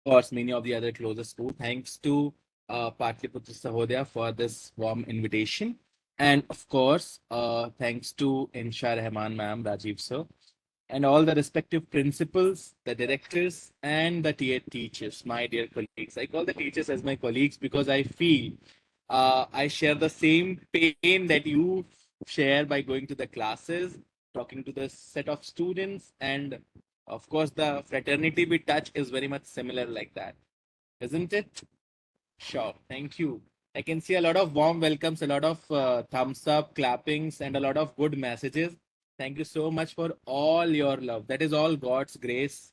course, many of the other closer school. Thanks to Patliputra Sahodaya for this warm invitation. And of course, thanks to Insha Rahman ma'am, Rajiv sir, and all the respective principals, the directors, and the tier teachers, my dear colleagues. I call the teachers as my colleagues because I feel I share the same pain that you share by going to the classes, talking to the set of students, and of course, the fraternity we touch is very much similar like that, isn't it? Sure. Thank you. I can see a lot of warm welcomes, a lot of thumbs up, clappings, and a lot of good messages. Thank you so much for all your love. That is all God's grace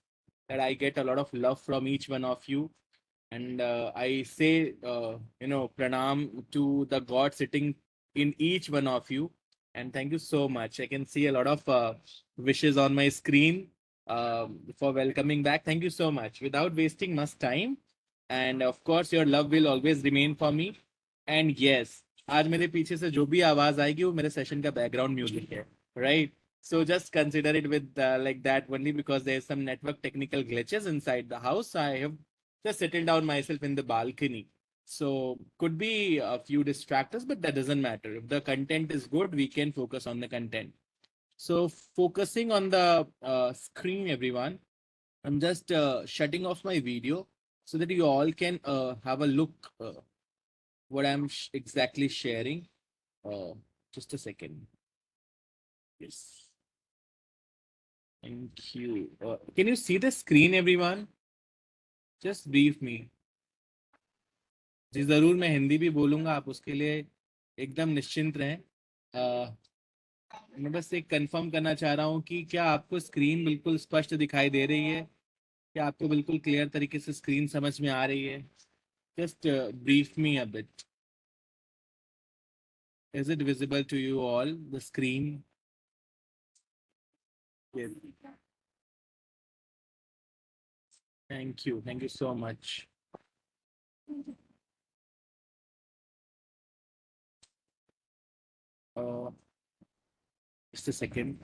that I get a lot of love from each one of you. And I say, pranam to the God sitting in each one of you. And thank you so much. I can see a lot of wishes on my screen for welcoming back. Thank you so much. Without wasting much time, and of course your love will always remain for me. And yes, आज मेरे पीछे से जो भी आवाज आएगी वो मेरे सेशन का बैकग्राउंड म्यूजिक है, right? So just consider it with like that only because there's some network technical glitches inside the house. I have just settled down myself in the balcony. So could be a few distractors, but that doesn't matter. If the content is good, we can focus on the content. So focusing on the screen, everyone, I'm just shutting off my video so that you all can have a look what I'm exactly sharing. Uh, just a second. Yes. Thank you. Can you see the screen, everyone? Just brief me. जी जरूर मैं हिंदी भी बोलूंगा, आप उसके लिए एकदम निश्चिंत रहें। मैं बस एक कंफर्म करना चाह रहा हूँ कि क्या आपको स्क्रीन बिल्कुल स्पष्ट दिखाई दे रही है, क्या आपको बिल्कुल क्लियर तरीके से स्क्रीन समझ में आ रही है? Just brief me a bit. Is it visible to you all the screen? Thank you so much. Just a second.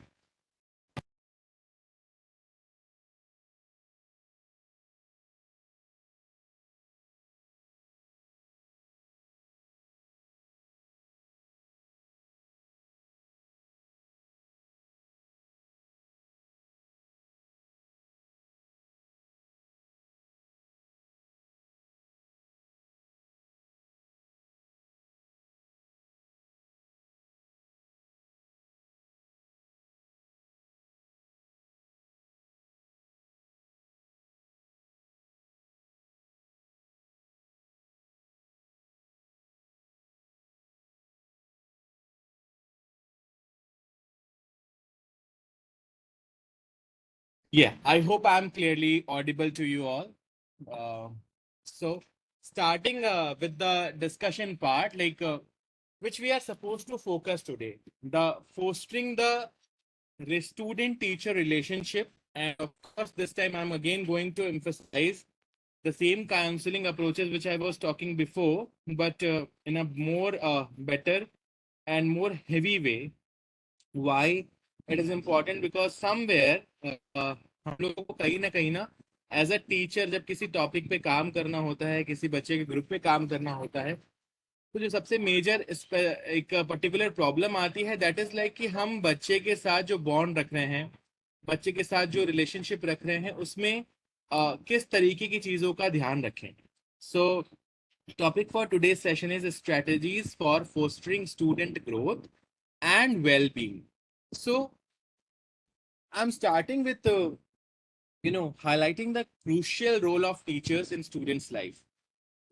Yeah, I hope I'm clearly audible to you all. Uh, so, starting with the discussion part, which we are supposed to focus today, the fostering the student-teacher relationship, and of course, this time I'm again going to emphasize the same counseling approaches which I was talking before, but in a more better and more heavy way. Why it is important? Because somewhere हम लोगों को कहीं ना as a teacher जब किसी topic पे काम करना होता है, किसी बच्चे के ग्रुप पे काम करना होता है, तो जो सबसे मेजर एक पर्टिकुलर प्रॉब्लम आती है, दैट इज लाइक कि हम बच्चे के साथ जो बॉन्ड रख रहे हैं, बच्चे के साथ जो रिलेशनशिप रख रहे हैं, उसमें किस तरीके की चीजों का ध्यान रखें. सो topic for today's session is strategies for fostering student growth and well-being. So I'm starting with highlighting the crucial role of teachers in students' life.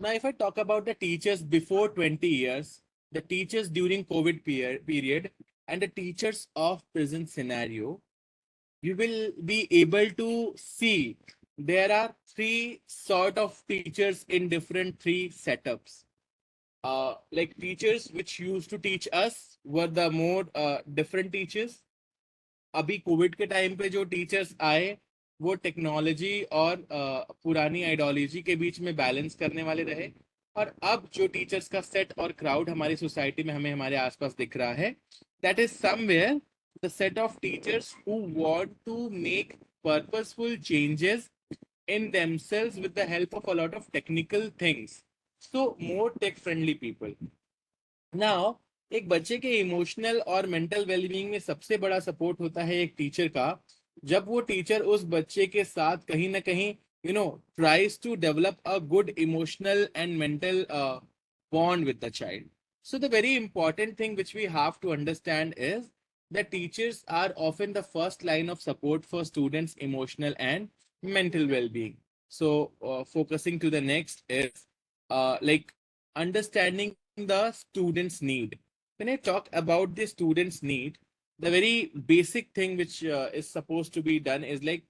Now, if I talk about the teachers before 20 years, the teachers during COVID period, and the teachers of present scenario, you will be able to see there are three sort of teachers in different three setups. Like teachers which used to teach us were the more different teachers. अभी Covid के time पे जो teachers आए वो technology और पुरानी ideology के बीच में बैलेंस करने वाले रहे, और अब जो टीचर्स का सेट और क्राउड हमारी सोसाइटी में हमें हमारे आसपास दिख रहा है, that is somewhere the set of teachers who want to make purposeful changes in themselves with the help of a lot of technical things. So more tech friendly people. Now, एक बच्चे के इमोशनल और mental wellbeing में सबसे बड़ा support होता है एक टीचर का. जब वो टीचर उस बच्चे के साथ कहीं ना कहीं tries to develop a good emotional and mental bond with the child. So the very important thing which we have to understand is that teachers are often the first line of support for students' emotional and mental well-being. So focusing to the next is like understanding the student's need. When I talk about the student's need, the very basic thing which is supposed to be done is like,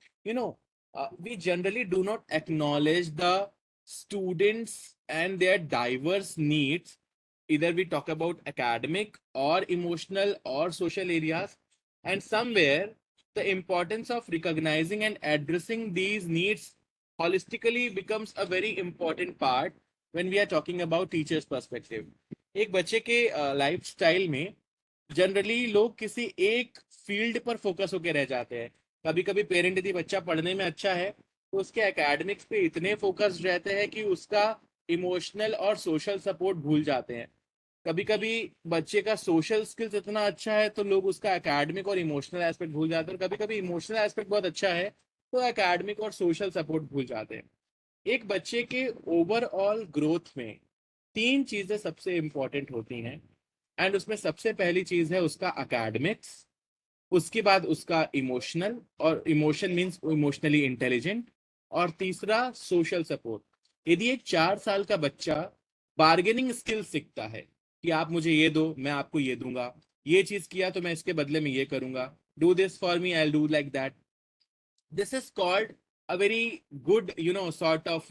we generally do not acknowledge the students and their diverse needs. Either we talk about academic or emotional or social areas, and somewhere the importance of recognizing and addressing these needs holistically becomes a very important part when we are talking about teachers perspective. एक बच्चे के life style में generally लोग किसी एक field पर focus होकर रह जाते हैं. कभी कभी पेरेंट यदि बच्चा पढ़ने में अच्छा है तो उसके एकेडमिक्स पे इतने फोकस रहते हैं कि उसका इमोशनल और सोशल सपोर्ट भूल जाते हैं. कभी कभी बच्चे का सोशल स्किल्स इतना अच्छा है तो लोग उसका एकेडमिक और इमोशनल एस्पेक्ट भूल जाते हैं, और कभी कभी इमोशनल एस्पेक्ट बहुत अच्छा है तो एकेडमिक और सोशल सपोर्ट भूल जाते हैं. एक बच्चे के ओवरऑल ग्रोथ में तीन चीजें सबसे इंपॉर्टेंट होती हैं, एंड उसमें सबसे पहली चीज है उसका एकेडमिक्स, उसके बाद उसका इमोशनल, और इमोशन मीन्स इमोशनली इंटेलिजेंट, और तीसरा सोशल सपोर्ट. यदि एक 4 साल का बच्चा बार्गेनिंग स्किल सीखता है कि आप मुझे ये दो मैं आपको ये दूंगा, ये चीज किया तो मैं इसके बदले में ये करूंगा, do this for me I do like that, this is called a very good sort of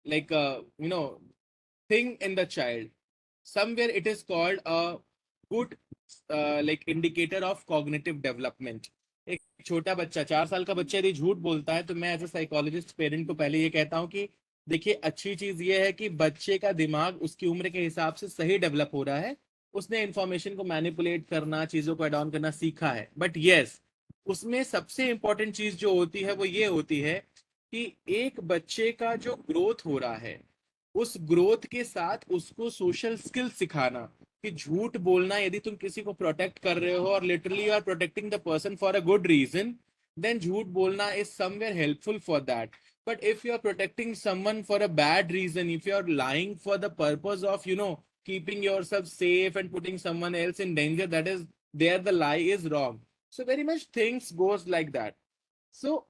like thing in the child. Somewhere it is called a good like indicator of cognitive development. एक छोटा बच्चा 4 साल का बच्चा यदि झूठ बोलता है तो मैं एज ए साइकोलॉजिस्ट पेरेंट को पहले ये कहता हूँ कि देखिए अच्छी चीज ये है कि बच्चे का दिमाग उसकी उम्र के हिसाब से सही डेवलप हो रहा है, उसने इंफॉर्मेशन को मैनिपुलेट करना, चीजों को एड ऑन करना सीखा है. बट यस, उसमें सबसे इंपॉर्टेंट चीज जो होती है वो ये होती है कि एक बच्चे का जो ग्रोथ हो रहा है उस ग्रोथ के साथ उसको सोशल स्किल सिखाना, कि झूठ बोलना यदि तुम किसी को प्रोटेक्ट कर रहे हो और literally you are protecting the person for a good reason, then झूठ बोलना is somewhere helpful for that. But if you are protecting someone for a bad reason, if you are lying for the purpose of keeping yourself safe and putting someone else in danger, that is there the lie is wrong. So very much things goes like that. So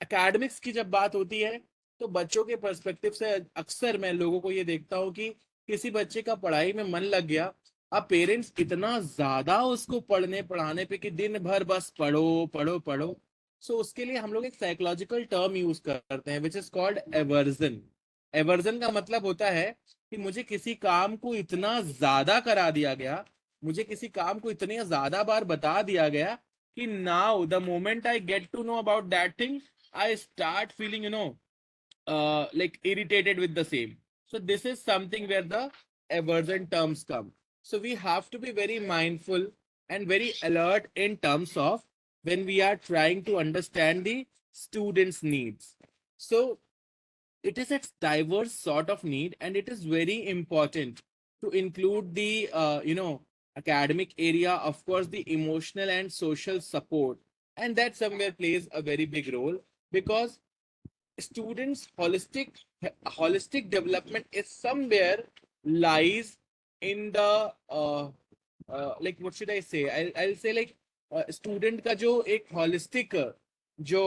academics की जब बात होती है तो बच्चों के perspective से अक्सर मैं लोगों को ये देखता हूँ कि किसी बच्चे का पढ़ाई में मन लग गया, अब पेरेंट्स इतना ज्यादा उसको पढ़ने पढ़ाने पे कि दिन भर बस पढ़ो पढ़ो पढ़ो. सो उसके लिए हम लोग एक साइकोलॉजिकल टर्म यूज करते हैं which is called aversion. Aversion का मतलब होता है कि मुझे किसी काम को इतना ज्यादा करा दिया गया, मुझे किसी काम को इतने ज्यादा बार बता दिया गया कि now the moment I get to know about that thing I start feeling, like irritated with the same. So this is something where the aversion terms come. So we have to be very mindful and very alert in terms of when we are trying to understand the students' needs. So it is a diverse sort of need, and it is very important to include the academic area, of course the emotional and social support, and that somewhere plays a very big role, because students holistic development is somewhere lies in the like what should I say, I'll say like student का जो एक holistic जो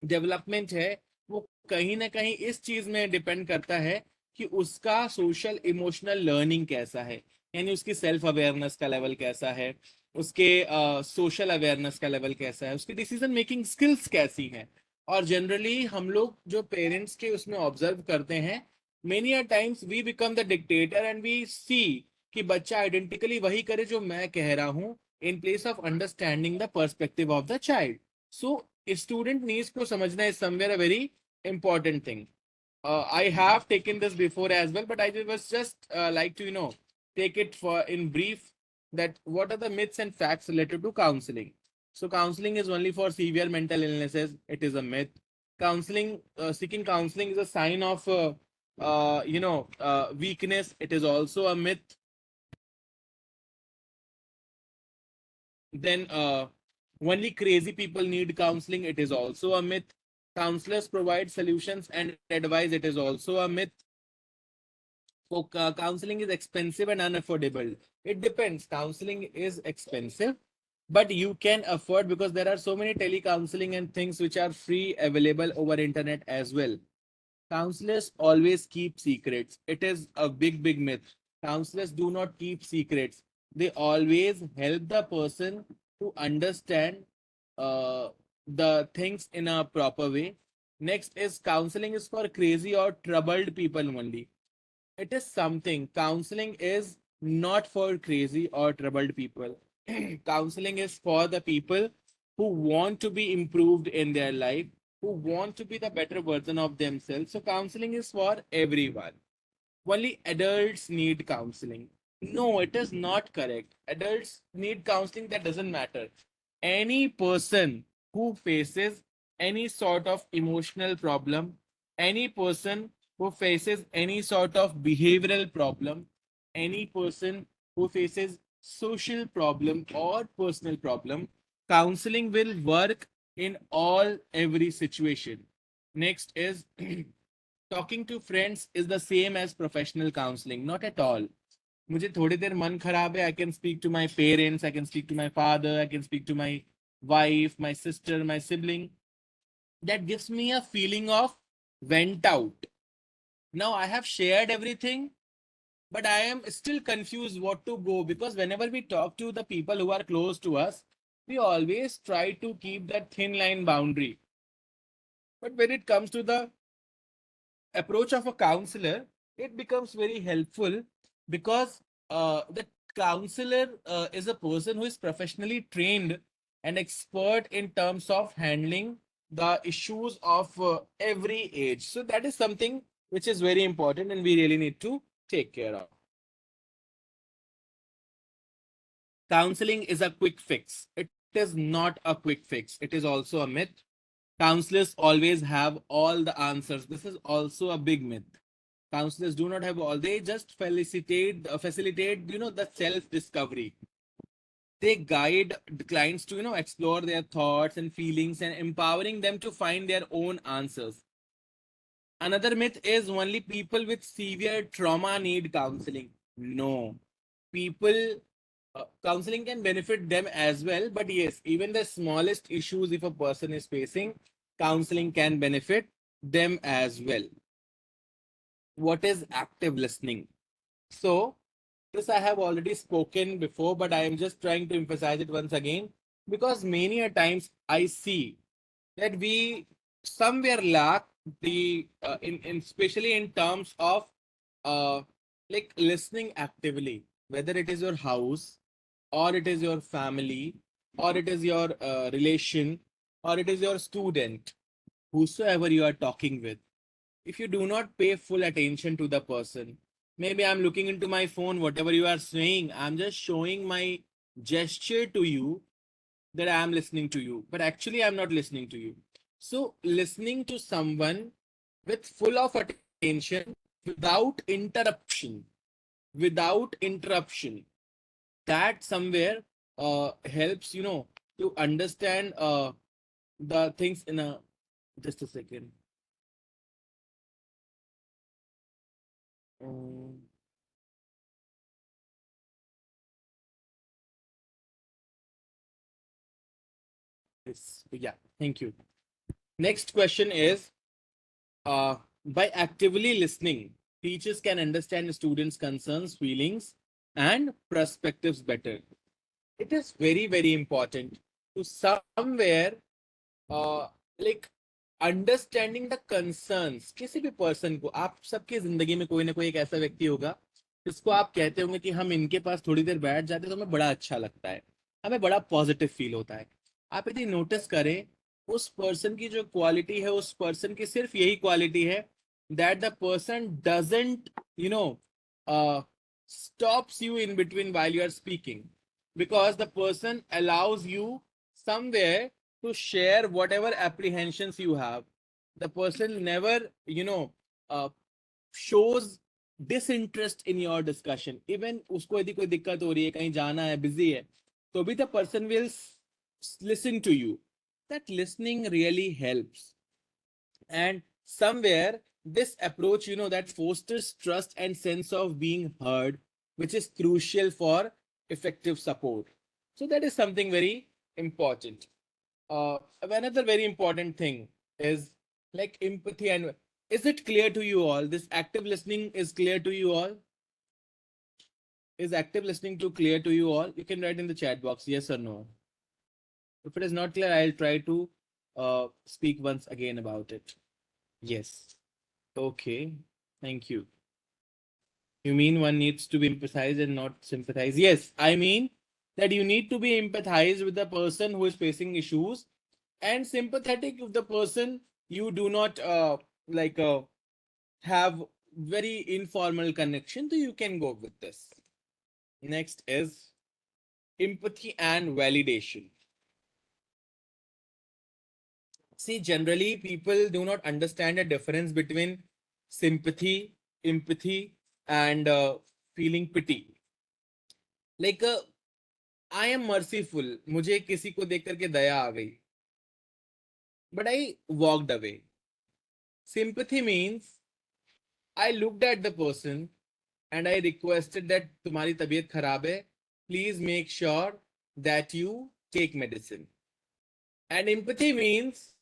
development है वो कहीं ना कहीं इस चीज में डिपेंड करता है कि उसका सोशल इमोशनल लर्निंग कैसा है, यानी उसकी सेल्फ अवेयरनेस का लेवल कैसा है, उसके सोशल अवेयरनेस का लेवल कैसा है, उसकी डिसीजन मेकिंग स्किल्स कैसी हैं. और जनरली हम लोग जो पेरेंट्स के उसमें ऑब्जर्व करते हैं, many a times we become the dictator and we see कि बच्चा आइडेंटिकली वही करे जो मैं कह रहा हूँ, in place of understanding the perspective of the child. So student needs को समझना is somewhere a very important thing. I have taken this before as well, but I was just like to take it for in brief that what are the myths and facts related to counseling. So counseling is only for severe mental illnesses. It is a myth. seeking counseling is a sign of weakness. It is also a myth. Then only crazy people need counseling. It is also a myth. Counselors provide solutions and advice. It is also a myth. Counseling is expensive and unaffordable. It depends. Counseling is expensive, but you can afford because there are so many telecounseling and things which are free available over internet as well. Counselors always keep secrets. It is a big myth. Counselors do not keep secrets. They always help the person to understand uh, the things in a proper way. Next is counseling is for crazy or troubled people only. It is something. Counseling is not for crazy or troubled people. Counseling is for the people who want to be improved in their life, who want to be the better version of themselves. So counseling is for everyone. Only adults need counseling. No, it is not correct. Adults need counseling. That doesn't matter. Any person who faces any sort of emotional problem, any person who faces any sort of behavioral problem, any person who faces social problem or personal problem, counseling will work in all every situation. Next is talking to friends is the same as professional counseling. Not at all. मुझे थोड़ी देर मन खराब है, I can speak to my parents, I can speak to my father, I can speak to my wife, my sister, my sibling. That gives me a feeling of went out. Now I have shared everything, but I am still confused what to go, because whenever we talk to the people who are close to us, we always try to keep that thin line boundary. But when it comes to the approach of a counselor, it becomes very helpful, because the counselor is a person who is professionally trained and expert in terms of handling the issues of every age. So that is something which is very important and we really need to take care of. Counseling is a quick fix. It is not a quick fix. It is also a myth. Counselors always have all the answers. This is also a big myth. Counselors do not have all. They just facilitate the self discovery. They guide the clients to explore their thoughts and feelings and empowering them to find their own answers. Another myth is only people with severe trauma need counseling. No, people counseling can benefit them as well, but yes, even the smallest issues, if a person is facing, counseling can benefit them as well. What is active listening? So this I have already spoken before, but I am just trying to emphasize it once again, because many a times I see that we somewhere lack the in especially in terms of uh like listening actively, whether it is your house or it is your family or it is your relation or it is your student, whosoever you are talking with. If you do not pay full attention to the person, maybe I'm looking into my phone, whatever you are saying, I'm just showing my gesture to you that I am listening to you, but actually I'm not listening to you. So listening to someone with full of attention, without interruption, without interruption, that somewhere helps to understand the things in a just a second. Um, yes, yeah, thank you. Next question is, by actively listening, teachers can understand students' concerns, feelings, and perspectives better. It is very important to somewhere uh, like understanding the concerns किसी भी person को. आप सबकी जिंदगी में कोई ना कोई एक ऐसा व्यक्ति होगा जिसको आप कहते होंगे कि हम इनके पास थोड़ी देर बैठ जाते तो हमें बड़ा अच्छा लगता है, हमें बड़ा पॉजिटिव फील होता है. आप यदि नोटिस करें, उस पर्सन की जो क्वालिटी है, उस पर्सन की सिर्फ यही क्वालिटी है, that the person doesn't stops you in between while you are speaking, because the person allows you somewhere to share whatever apprehensions you have. The person never, uh, shows disinterest in your discussion. Even उसको यदि कोई दिक्कत हो रही है, कहीं जाना है, busy है, तो भी the person will listen to you. That listening really helps. And somewhere this approach, that fosters trust and sense of being heard, which is crucial for effective support. So that is something very important. Another very important thing is like empathy. And is it clear to you all? This active listening is clear to you all? Is active listening too clear to you all? You can write in the chat box yes or no. If it is not clear, I'll try to speak once again about it. Yes. Okay. Thank you. You mean one needs to be empathized and not sympathize? Yes, I mean that you need to be empathized with the person who is facing issues and sympathetic with the person you do not like have very informal connection, so you can go with this. Next is empathy and validation. See, generally people do not understand the difference between sympathy, empathy, and feeling pity. Like I am merciful. मुझे किसी को देख करके दया आ गई. But I walked away. Sympathy means I looked at the person and I requested that तुम्हारी तबीयत खराब है. Please make sure that you take medicine. And empathy means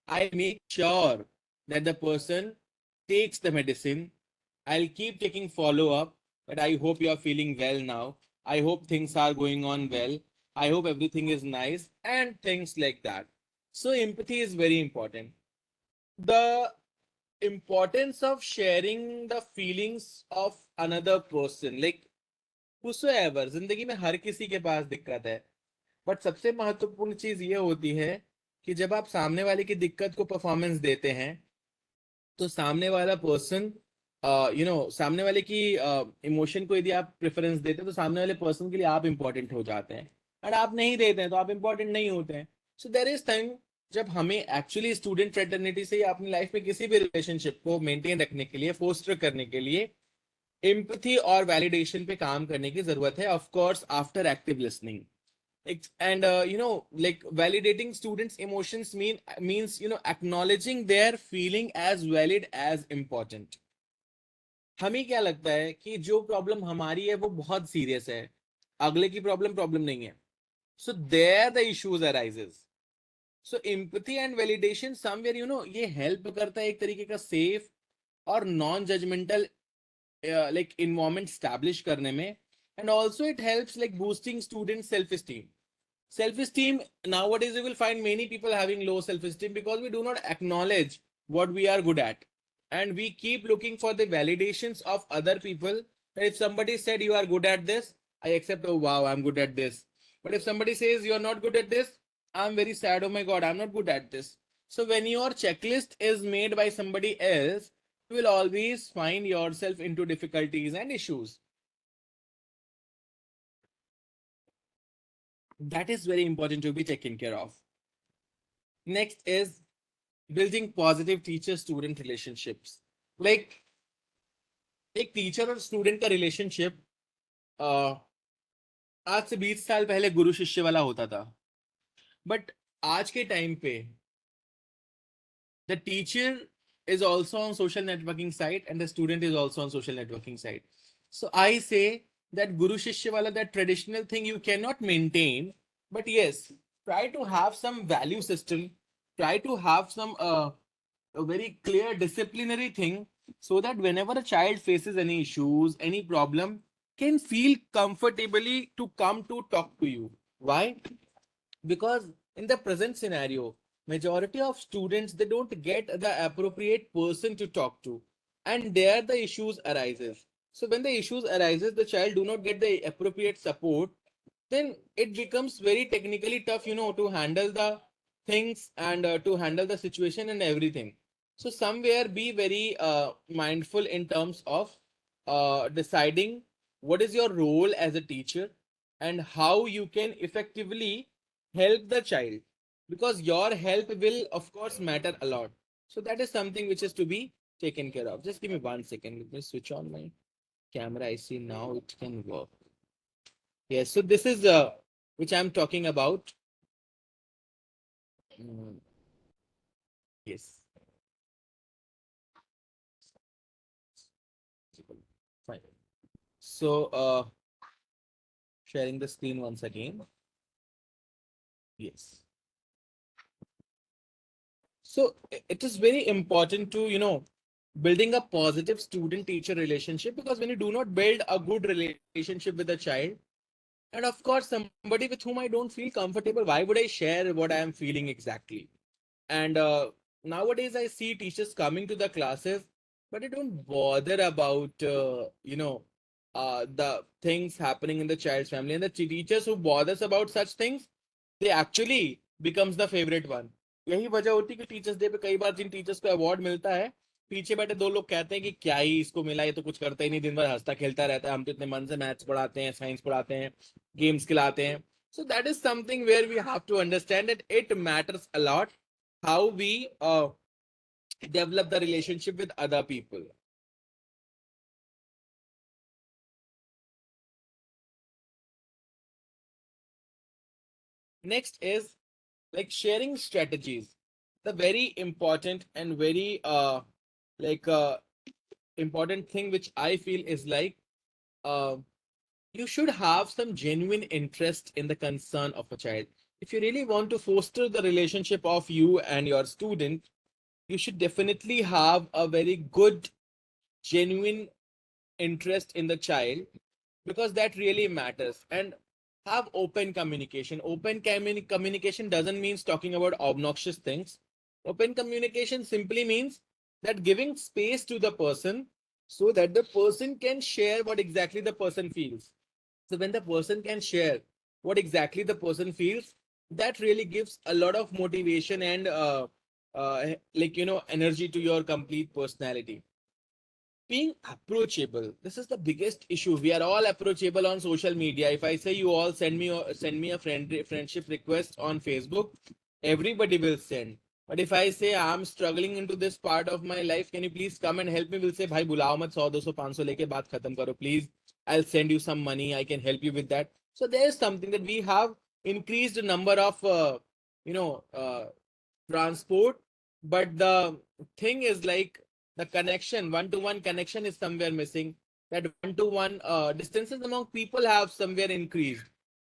I make sure that the person takes the medicine. I'll keep taking follow up, but I hope you are feeling well now. I hope things are going on well. I hope everything is nice and things like that. So empathy is very important. The importance of sharing the feelings of another person, like whosoever, जिंदगी में हर किसी के पास दिक्कत है, but सबसे महत्वपूर्ण चीज ये होती है कि जब आप सामने वाले की दिक्कत को परफॉर्मेंस देते हैं, तो सामने वाला पर्सन सामने वाले की इमोशन को यदि आप प्रेफरेंस देते हैं, तो सामने वाले पर्सन के लिए आप इंपॉर्टेंट हो जाते हैं. और आप नहीं देते हैं तो आप इंपॉर्टेंट नहीं होते हैं. सो देयर इज टाइम जब हमें एक्चुअली स्टूडेंट फ्रेटर्निटी से या अपनी लाइफ में किसी भी रिलेशनशिप को मेंटेन रखने के लिए, फोस्टर करने के लिए एम्पैथी और वैलिडेशन पे काम करने की जरूरत है, of course after active listening. And like validating students emotions means acknowledging their feeling as valid as important. हमें क्या लगता है कि जो प्रॉब्लम हमारी है वो बहुत सीरियस है, अगले की प्रॉब्लम नहीं है. So there the issues arises. So empathy and validation somewhere ये हेल्प करता है एक तरीके का सेफ और non judgmental like environment establish करने में. And also it helps like boosting student self-esteem. Self-esteem, nowadays you will find many people having low self-esteem because we do not acknowledge what we are good at, and we keep looking for the validations of other people. If somebody said you are good at this, I accept, oh wow, I'm good at this. But if somebody says you're not good at this, I'm very sad, oh my god, I'm not good at this. So when your checklist is made by somebody else, you will always find yourself into difficulties and issues. That is very important to be taken care of. Next is building positive teacher student relationships. Like एक teacher और student का relationship आज से 20 साल पहले गुरु शिष्य वाला होता था, बट आज के टाइम पे the teacher is also on social networking site and the student is also on social networking site. So I say that Guru Shishya wala, that traditional thing you cannot maintain, but yes, try to have some value system, try to have some a very clear disciplinary thing, so that whenever a child faces any issues, any problem, can feel comfortably to come to talk to you. Why? Because in the present scenario, majority of students, they don't get the appropriate person to talk to, and there the issues arises. So when the issues arises, the child do not get the appropriate support, then it becomes very technically tough, to handle the things and to handle the situation and everything. So somewhere be very mindful in terms of deciding what is your role as a teacher and how you can effectively help the child, because your help will of course matter a lot. So that is something which is to be taken care of. Just give me 1 second. Let me switch on my camera. I see now it can work. Yes. So this is which I'm talking about. Mm, yes. Fine. So sharing the screen once again. Yes. So it is very important to, building a positive student teacher relationship, because when you do not build a good relationship with a child, and of course, somebody with whom I don't feel comfortable, why would I share what I am feeling exactly? And nowadays, I see teachers coming to the classes, but they don't bother about, the things happening in the child's family. And the teachers who bothers about such things, they actually becomes the favorite one. यही वजह होती है कि teachers day पे कई बार जिन teachers को award मिलता है, पीछे बैठे दो लोग कहते हैं कि क्या ही इसको मिला, ये तो कुछ करता ही नहीं, दिन भर हंसता खेलता रहता है, हम तो इतने मन से मैथ्स पढ़ाते हैं, साइंस पढ़ाते हैं, गेम्स खिलाते हैं. So that is something where we have to understand that it matters a lot how we develop the relationship with other people. Next is like sharing strategies. The very important and very like important thing which I feel is like uh, you should have some genuine interest in the concern of a child. If you really want to foster the relationship of you and your student, you should definitely have a very good, genuine interest in the child, because that really matters. And have open communication. Communication doesn't mean talking about obnoxious things. Open communication simply means that giving space to the person so that the person can share what exactly the person feels. So when the person can share what exactly the person feels, that really gives a lot of motivation and energy to your complete personality. Being approachable, this is the biggest issue. We are all approachable on social media. If I say you all send me a friendship request on Facebook, everybody will send. But if I say I'm struggling into this part of my life, can you please come and help me, will say bhai bulao mat, 100 200 500 leke baat khatam karo please, I'll send you some money, I can help you with that. So there's something that we have increased the number of you know uh, transport, but the thing is like the connection, one-to-one connection is somewhere missing. That one-to-one distances among people have somewhere increased.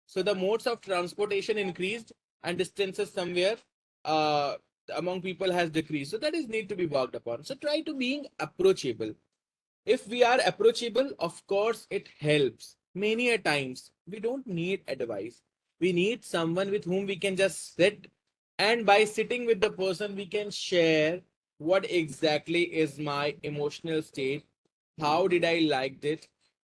So the modes of transportation increased and distances somewhere uh, among people has decreased. So that is need to be worked upon. So try to being approachable. If we are approachable, of course, it helps. Many a times, we don't need advice. We need someone with whom we can just sit, and by sitting with the person, we can share what exactly is my emotional state, how did I liked it,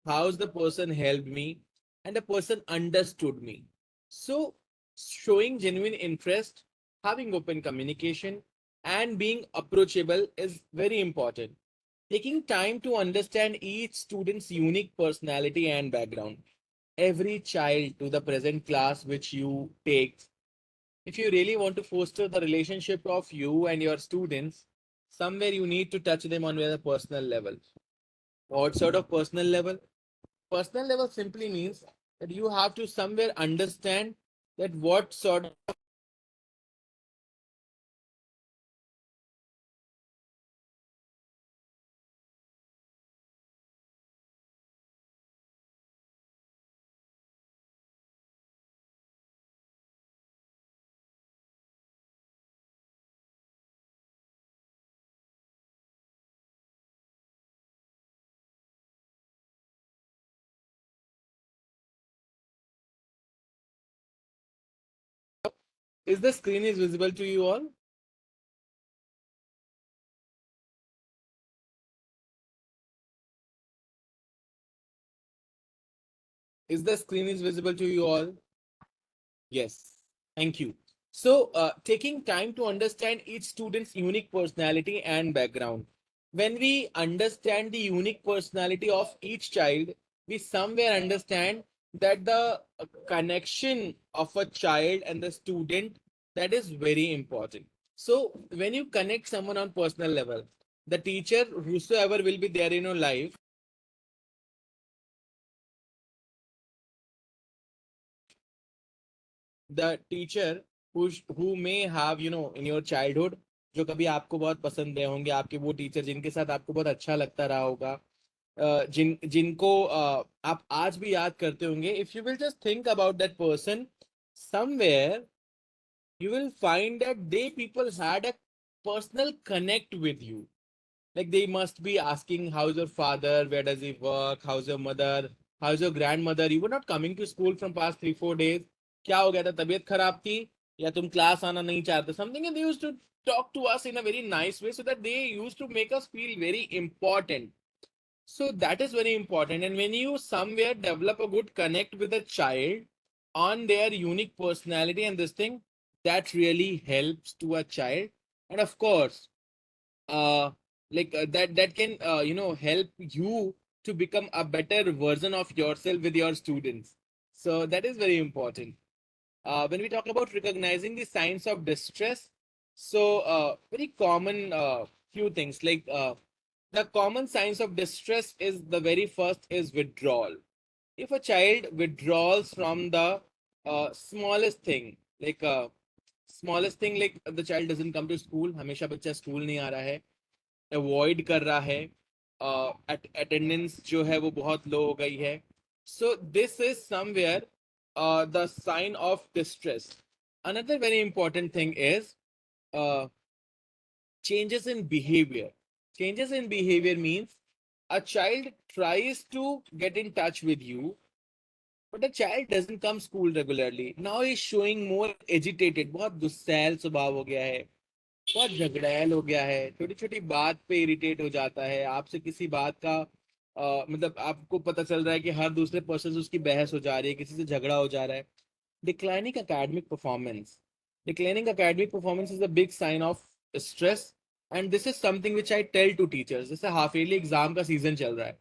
how's the person helped me, and the person understood me. So, showing genuine interest, having open communication, and being approachable is very important. Taking time to understand each student's unique personality and background. Every child to the present class which you take, if you really want to foster the relationship of you and your students, somewhere you need to touch them on a personal level. What sort of personal level? Personal level simply means that you have to somewhere understand that what sort of is the screen is visible to you all? Is the screen is visible to you all? Yes, thank you. So, taking time to understand each student's unique personality and background. When we understand the unique personality of each child, we somewhere understand that the connection of a child and the student, that is very important. So when you connect someone on personal level, the teacher whosoever will be there in your life, the teacher who may have in your childhood, जो कभी आपको बहुत पसंद रहे होंगे, आपके वो teacher जिनके साथ आपको बहुत अच्छा लगता रहा होगा, जिनको आप आज भी याद करते होंगे, if you will just think about that person, somewhere you will find that they people had a personal connect with you. Like they must be asking, how's your father, where does he work, how's your mother, how's your grandmother, you were not coming to school from past 3-4 days, क्या हो गया था, तबीयत खराब थी या तुम class आना नहीं चाहते, something, and they used to talk to us in a very nice way, so that they used to make us feel very important. So that is very important. And when you somewhere develop a good connect with a child on their unique personality and this thing, that really helps to a child. And of course, uh, that can help you to become a better version of yourself with your students. So that is very important. When we talk about recognizing the signs of distress, so very common few things, like the common signs of distress is, the very first is withdrawal. If a child withdraws from the smallest thing, like the child doesn't come to school, हमेशा बच्चा school नहीं आ रहा है, avoid कर रहा है, attendance जो है वो बहुत लो हो गई है, so this is somewhere the sign of distress. Another very important thing is changes in behavior. Changes in behavior means a child tries to get in touch with you, but a child doesn't come school regularly. Now he's showing more agitated, बहुत गुस्सैल स्वभाव हो गया है, बहुत झगड़ैल हो गया है, छोटी छोटी बात पे इरिटेट हो जाता है, आपसे किसी बात का मतलब आपको पता चल रहा है कि हर दूसरे पर्सन से उसकी बहस हो जा रही है, किसी से झगड़ा हो जा रहा है. Declining academic performance. Declining academic performance is a big sign of stress, and this is something which I tell to teachers. जैसे हाफ ईयरली एग्जाम का सीजन चल रहा है,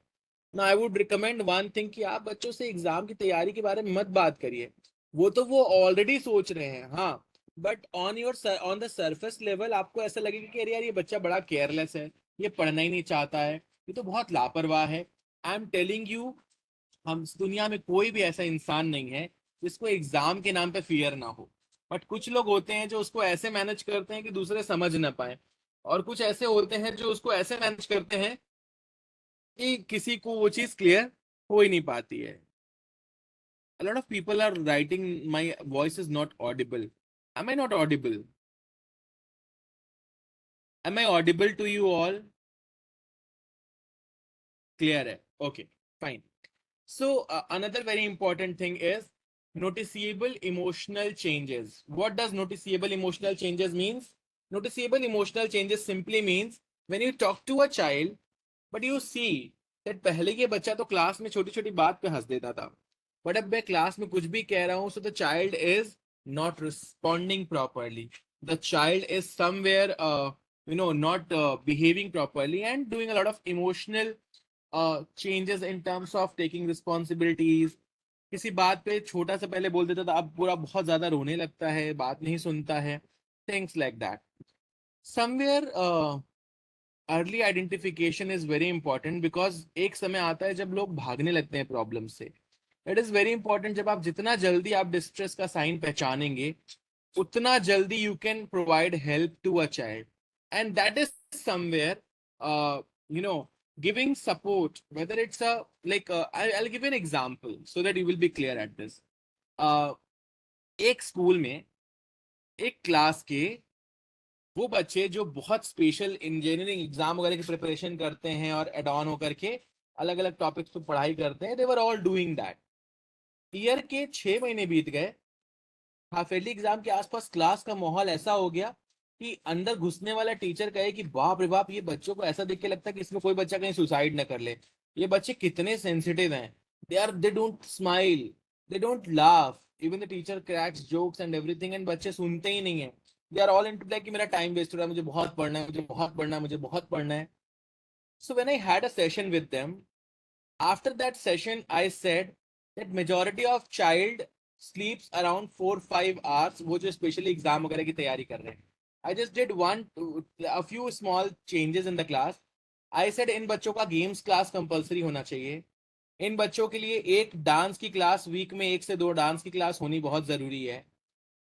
ना I would recommend one thing कि आप बच्चों से एग्जाम की तैयारी के बारे में मत बात करिए, वो ऑलरेडी सोच रहे हैं, हाँ, but on the surface level आपको ऐसा लगेगा कि अरे यार ये बच्चा बड़ा केयरलेस है, ये पढ़ना ही नहीं चाहता है, ये तो बहुत लापरवाह है. आई एम टेलिंग यू, हम इस दुनिया में कोई भी ऐसा इंसान नहीं है जिसको एग्जाम के नाम पे फियर ना हो, बट कुछ लोग होते हैं जो उसको ऐसे मैनेज करते हैं कि दूसरे समझ ना पाए, और कुछ ऐसे होते हैं जो उसको ऐसे मैनेज करते हैं कि किसी को वो चीज क्लियर हो ही नहीं पाती है. A lot of people are writing my voice is not audible. Am I not audible? Am I audible to you all? Clear है? Okay, fine. So another very important thing is noticeable emotional changes. What does noticeable emotional changes means? Noticeable emotional changes simply means when you talk to a child, but you see that पहले ये बच्चा तो class में छोटी छोटी बात पे हंस देता था, बट अब मैं क्लास में कुछ भी कह रहा हूँ, so the child is not responding properly. The child is somewhere not behaving properly and doing a lot of emotional changes in terms of taking responsibilities. किसी बात पे छोटा सा पहले बोल देता था, अब पूरा बहुत ज्यादा रोने लगता है, बात नहीं सुनता है, things like that. Somewhere early identification is very important, because एक समय आता है जब लोग भागने लगते हैं प्रॉब्लम से. इट इज वेरी इंपॉर्टेंट, जब आप जितना जल्दी आप डिस्ट्रेस का साइन पहचानेंगे, उतना जल्दी you can provide help to a child. And that is somewhere you know giving support, whether it's a I'll give you an example so that you will be clear at this. uh, एक school में एक class के वो बच्चे जो बहुत special engineering exam वगैरह की प्रिपरेशन करते हैं और एड ऑन होकर के अलग अलग टॉपिक्स पे पढ़ाई करते हैं, they were all doing that. Year के 6 महीने बीत गए, हाफ ईयरली एग्जाम के आसपास क्लास का माहौल ऐसा हो गया कि अंदर घुसने वाला टीचर कहे कि बाप रे बाप, ये बच्चों को ऐसा देख के लगता है कि इसमें कोई बच्चा कहीं सुसाइड ना कर ले, ये बच्चे कितने सेंसिटिव हैं, they don't smile, they don't laugh, even the teacher cracks jokes and everything, and बच्चे सुनते ही नहीं है. They are all into like कि मेरा टाइम वेस्ट हो रहा है, मुझे बहुत पढ़ना है, मुझे बहुत पढ़ना है, मुझे बहुत पढ़ना है. So when I had a session with them, after that session I said that majority of child sleeps around 4-5 hours, वो जो स्पेशली एग्जाम वगैरह की तैयारी कर रहे हैं, I just did a few small changes in the class. I said इन बच्चों का गेम्स क्लास कंपलसरी होना चाहिए. इन बच्चों के लिए एक डांस की क्लास वीक में 1 से 2 डांस की क्लास होनी बहुत जरूरी है.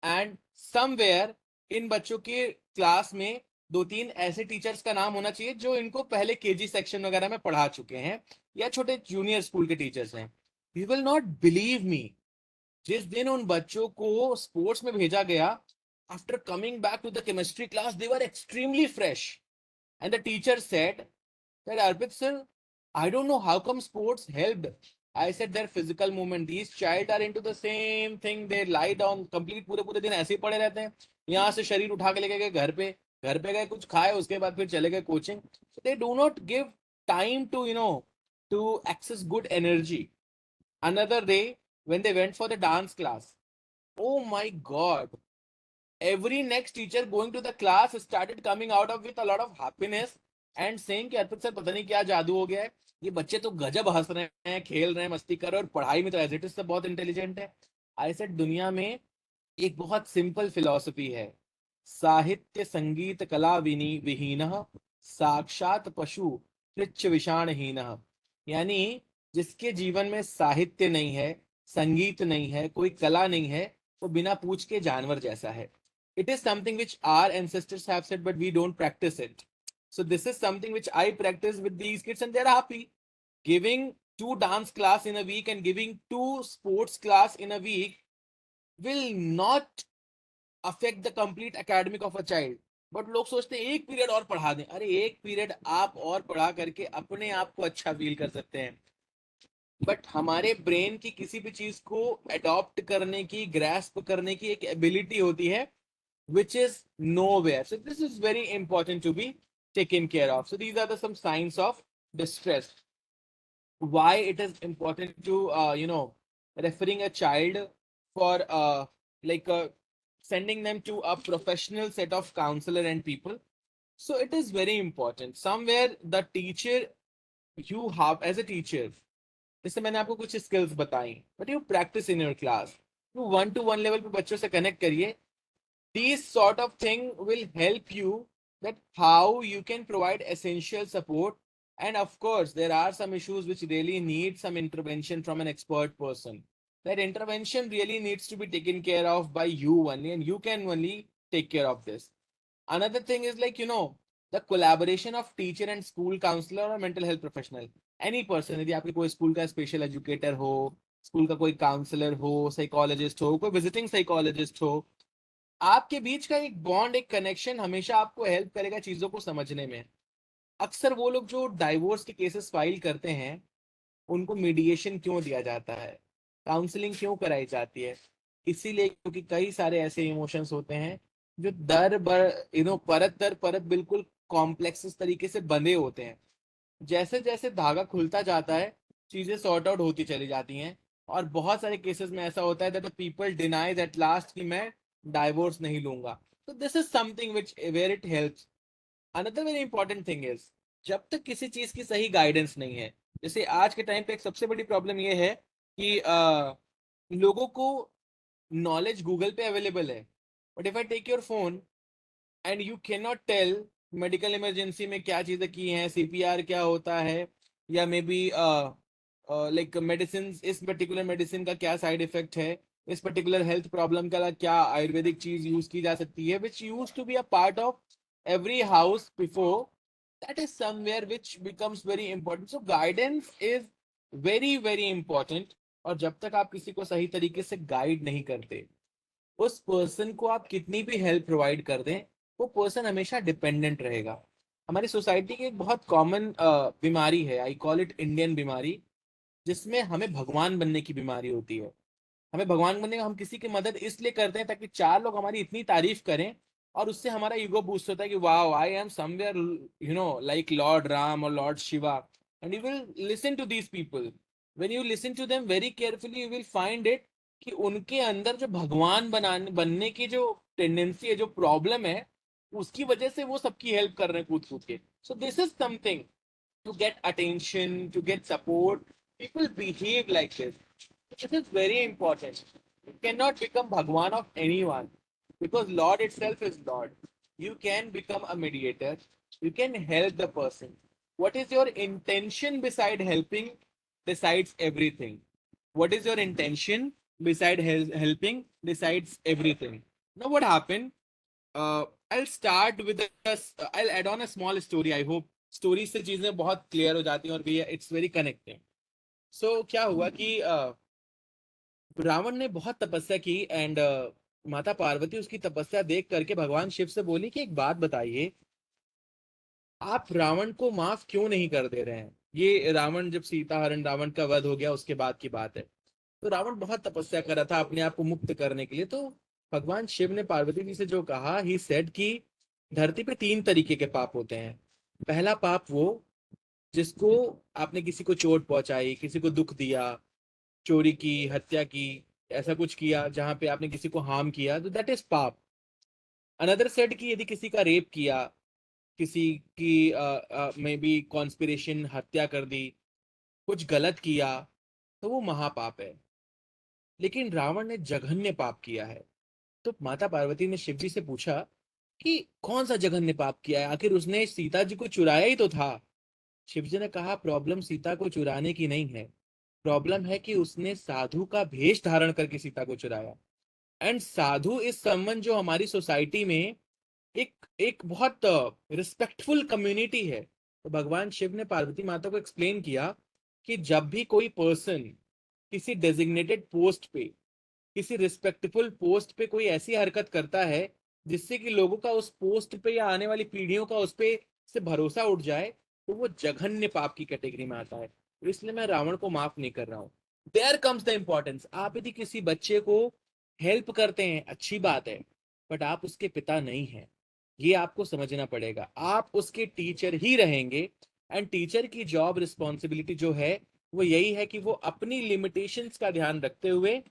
एंड समवेयर इन बच्चों के क्लास में 2-3 ऐसे टीचर्स का नाम होना चाहिए जो इनको पहले केजी सेक्शन वगैरह में पढ़ा चुके हैं या छोटे जूनियर स्कूल के टीचर्स हैं. You will not believe me, जिस दिन उन बच्चों को स्पोर्ट्स में भेजा गया, after coming back to the chemistry class they were extremely fresh. And the teacher said that Arpit sir, I don't know how come sports helped. I said their physical movement. These child are into the same thing. They lie down complete पूरे पूरे दिन ऐसे ही पड़े रहते हैं. यहाँ से शरीर उठा के लेके गए घर पे गए कुछ खाए उसके बाद फिर चले गए coaching. So they do not give time to to access good energy. Another day when they went for the dance class, oh my god, every next teacher going to the class started coming out of with a lot of happiness and saying कि अर्पित sir पता नहीं क्या जादू हो गया है, ये बच्चे तो गजब हंस रहे हैं, खेल रहे हैं, मस्ती कर रहे हैं और पढ़ाई में तो एज इट इज से बहुत इंटेलिजेंट है. आई सेड दुनिया में एक बहुत सिंपल फिलॉसफी है, साहित्य संगीत कला विहीन साक्षात पशु कृच्छ विषाणहीन. यानी जिसके जीवन में साहित्य नहीं है, संगीत नहीं है, कोई कला नहीं है, वो बिना पूछ के जानवर जैसा है. It is something which our ancestors have said, but we don't practice it. So this is something which I practice with these kids, and they're happy. Giving 2 dance class in a week and giving 2 sports class in a week will not affect the complete academic of a child. But लोग सोचते हैं एक period और पढ़ा दें. अरे एक period आप और पढ़ा करके अपने आप को अच्छा फील कर सकते हैं, बट हमारे ब्रेन की किसी भी चीज को अडॉप्ट करने की, ग्रैस्प करने की एक एबिलिटी होती है which is nowhere. So this is very important to be taken care of. So these are some signs of distress. Why it is important to referring a child for like sending them to a professional set of counselor and people. So it is very important. Somewhere the teacher you have as a teacher, जैसे मैंने आपको कुछ skills बताई, but you practice in your class. You 1-to-1 level पे बच्चों से connect करिए. These sort of thing will help you that how you can provide essential support. And of course there are some issues which really need some intervention from an expert person. That intervention really needs to be taken care of by you only, and you can only take care of this. Another thing is like the collaboration of teacher and school counselor or mental health professional. Any person, यदि आपके कोई school का special educator हो, school का कोई counsellor हो, psychologist हो, कोई विजिटिंग साइकोलॉजिस्ट हो, आपके बीच का एक बॉन्ड, एक कनेक्शन हमेशा आपको हेल्प करेगा चीजों को समझने में. अक्सर वो लोग जो डाइवोर्स के केसेस फाइल करते हैं, उनको मीडिएशन क्यों दिया जाता है, काउंसलिंग क्यों कराई जाती है? इसीलिए क्योंकि कई सारे ऐसे इमोशंस होते हैं जो दर बर परत दर परत बिल्कुल कॉम्प्लेक्स तरीके से बंधे होते हैं. जैसे जैसे धागा खुलता जाता है, चीजें सॉर्ट आउट होती चली जाती हैं. और बहुत सारे केसेस में ऐसा होता है that the people deny that last कि मैं डाइवोर्स नहीं लूंगा. तो this is something which where it helps. Another very important thing is, जब तक किसी चीज की सही गाइडेंस नहीं है, जैसे आज के टाइम पे एक सबसे बड़ी प्रॉब्लम ये है कि लोगों को नॉलेज गूगल पे अवेलेबल है, but if I take your phone and you can not tell medical emergency में क्या चीजें की हैं, सीपीआर क्या होता है, या मे बी लाइक मेडिसिन, इस पर्टिकुलर मेडिसिन का क्या साइड इफेक्ट है, इस पर्टिकुलर हेल्थ प्रॉब्लम का क्या आयुर्वेदिक चीज यूज की जा सकती है, which use to be a part of every house before, that is somewhere which becomes very important. So guidance is very very important. और जब तक आप किसी को सही तरीके से गाइड नहीं करते, उस पर्सन को आप कितनी भी हेल्प प्रोवाइड कर दें, वो पर्सन हमेशा डिपेंडेंट रहेगा. हमारी सोसाइटी की एक बहुत कॉमन बीमारी है, आई कॉल इट इंडियन बीमारी, जिसमें हमें भगवान बनने की बीमारी होती है. हमें भगवान बनने का, हम किसी की मदद इसलिए करते हैं ताकि 4 लोग हमारी इतनी तारीफ करें और उससे हमारा ईगो बूस्ट होता है कि wow I am somewhere like lord Ram और lord Shiva. And you will listen to these people. When you listen to them very carefully you will find it कि उनके अंदर जो भगवान बनने की जो टेंडेंसी है, जो प्रॉब्लम है, उसकी वजह से वो सबकी हेल्प कर रहे हैं कूद कूद के. सो this is something to get attention, to get support. People behave like this. This is very important. You cannot become Bhagwan of anyone because Lord itself is Lord. you can become a mediator, you can help the person. What is your intention beside helping decides everything. What is your intention beside helping decides everything. Now what happened, I'll start with I'll add on a small story. I hope story से चीजें बहुत clear हो जाती हैं और भी it's very connecting. सो क्या हुआ कि रावण ने बहुत तपस्या की एंड माता पार्वती उसकी तपस्या देख करके भगवान शिव से बोली कि एक बात बताइए, आप रावण को माफ क्यों नहीं कर दे रहे हैं. ये रावण जब सीता हरण रावण का वध हो गया उसके बाद की बात है. तो रावण बहुत तपस्या कर रहा था अपने आप को मुक्त करने के लिए. तो भगवान शिव ने पार्वती जी से जो कहा, ही सेड कि धरती पे 3 तरीके के पाप होते हैं. पहला पाप वो जिसको आपने किसी को चोट पहुंचाई, किसी को दुख दिया, चोरी की, हत्या की, ऐसा कुछ किया जहां पे आपने किसी को हार्म किया, तो दैट इज पाप. अनदर सेड कि यदि किसी का रेप किया, किसी की मे बी कॉन्स्पिरेशन, हत्या कर दी, कुछ गलत किया, तो वो महापाप है. लेकिन रावण ने जघन्य पाप किया है. तो माता पार्वती ने शिव जी से पूछा कि कौन सा जघन्य पाप किया है, आखिर उसने सीता जी को चुराया ही तो था. शिव जी ने कहा, प्रॉब्लम सीता को चुराने की नहीं है, प्रॉब्लम है कि उसने साधु का भेष धारण करके सीता को चुराया. एंड साधु इस समवन जो हमारी सोसाइटी में एक एक बहुत रिस्पेक्टफुल कम्युनिटी है. तो भगवान शिव ने पार्वती माता को एक्सप्लेन किया कि जब भी कोई पर्सन किसी डेजिग्नेटेड पोस्ट पे, किसी रिस्पेक्टफुल पोस्ट पे कोई ऐसी हरकत करता है जिससे कि लोगों का उस पोस्ट पे या आने वाली पीढ़ियों का उस पे से भरोसा उठ जाए, तो वो जघन्य पाप की कैटेगरी में आता है. तो इसलिए मैं रावण को माफ नहीं कर रहा हूं. There comes the importance. आप यदि किसी बच्चे को हेल्प करते हैं, अच्छी बात है, बट आप उसके पिता नहीं हैं. ये आपको समझना पड़ेगा. आप उसके टीचर ही रहेंगे. एंड टीचर की जॉब रिस्पॉन्सिबिलिटी जो है वो यही है कि वो अपनी लिमिटेशंस का ध्यान रखते हुए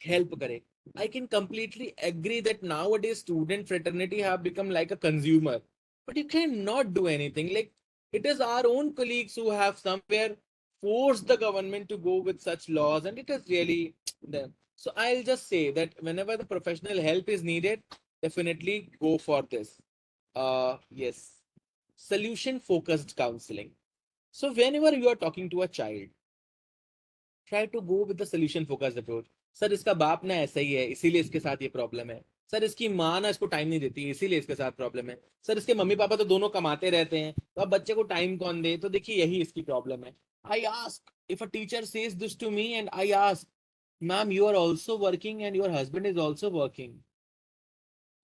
help करे. I can completely agree that nowadays student fraternity have become like a consumer, but you cannot do anything. Like, it is our own colleagues who have somewhere forced the government to go with such laws, and it is really them. So I'll just say that whenever the professional help is needed, definitely go for this. Yes, solution focused counseling. So whenever you are talking to a child, try to go with the solution focused approach. Sir इसका बाप ना ऐसा ही है इसीलिए इसके साथ ये problem है. सर इसकी माँ ना इसको टाइम नहीं देती इसीलिए इसके साथ प्रॉब्लम है. सर इसके मम्मी पापा तो दोनों कमाते रहते हैं, तो अब बच्चे को टाइम कौन दे, तो देखिए यही इसकी प्रॉब्लम है. I ask, if a teacher says this to me and I ask, ma'am you are also working and your husband is also working,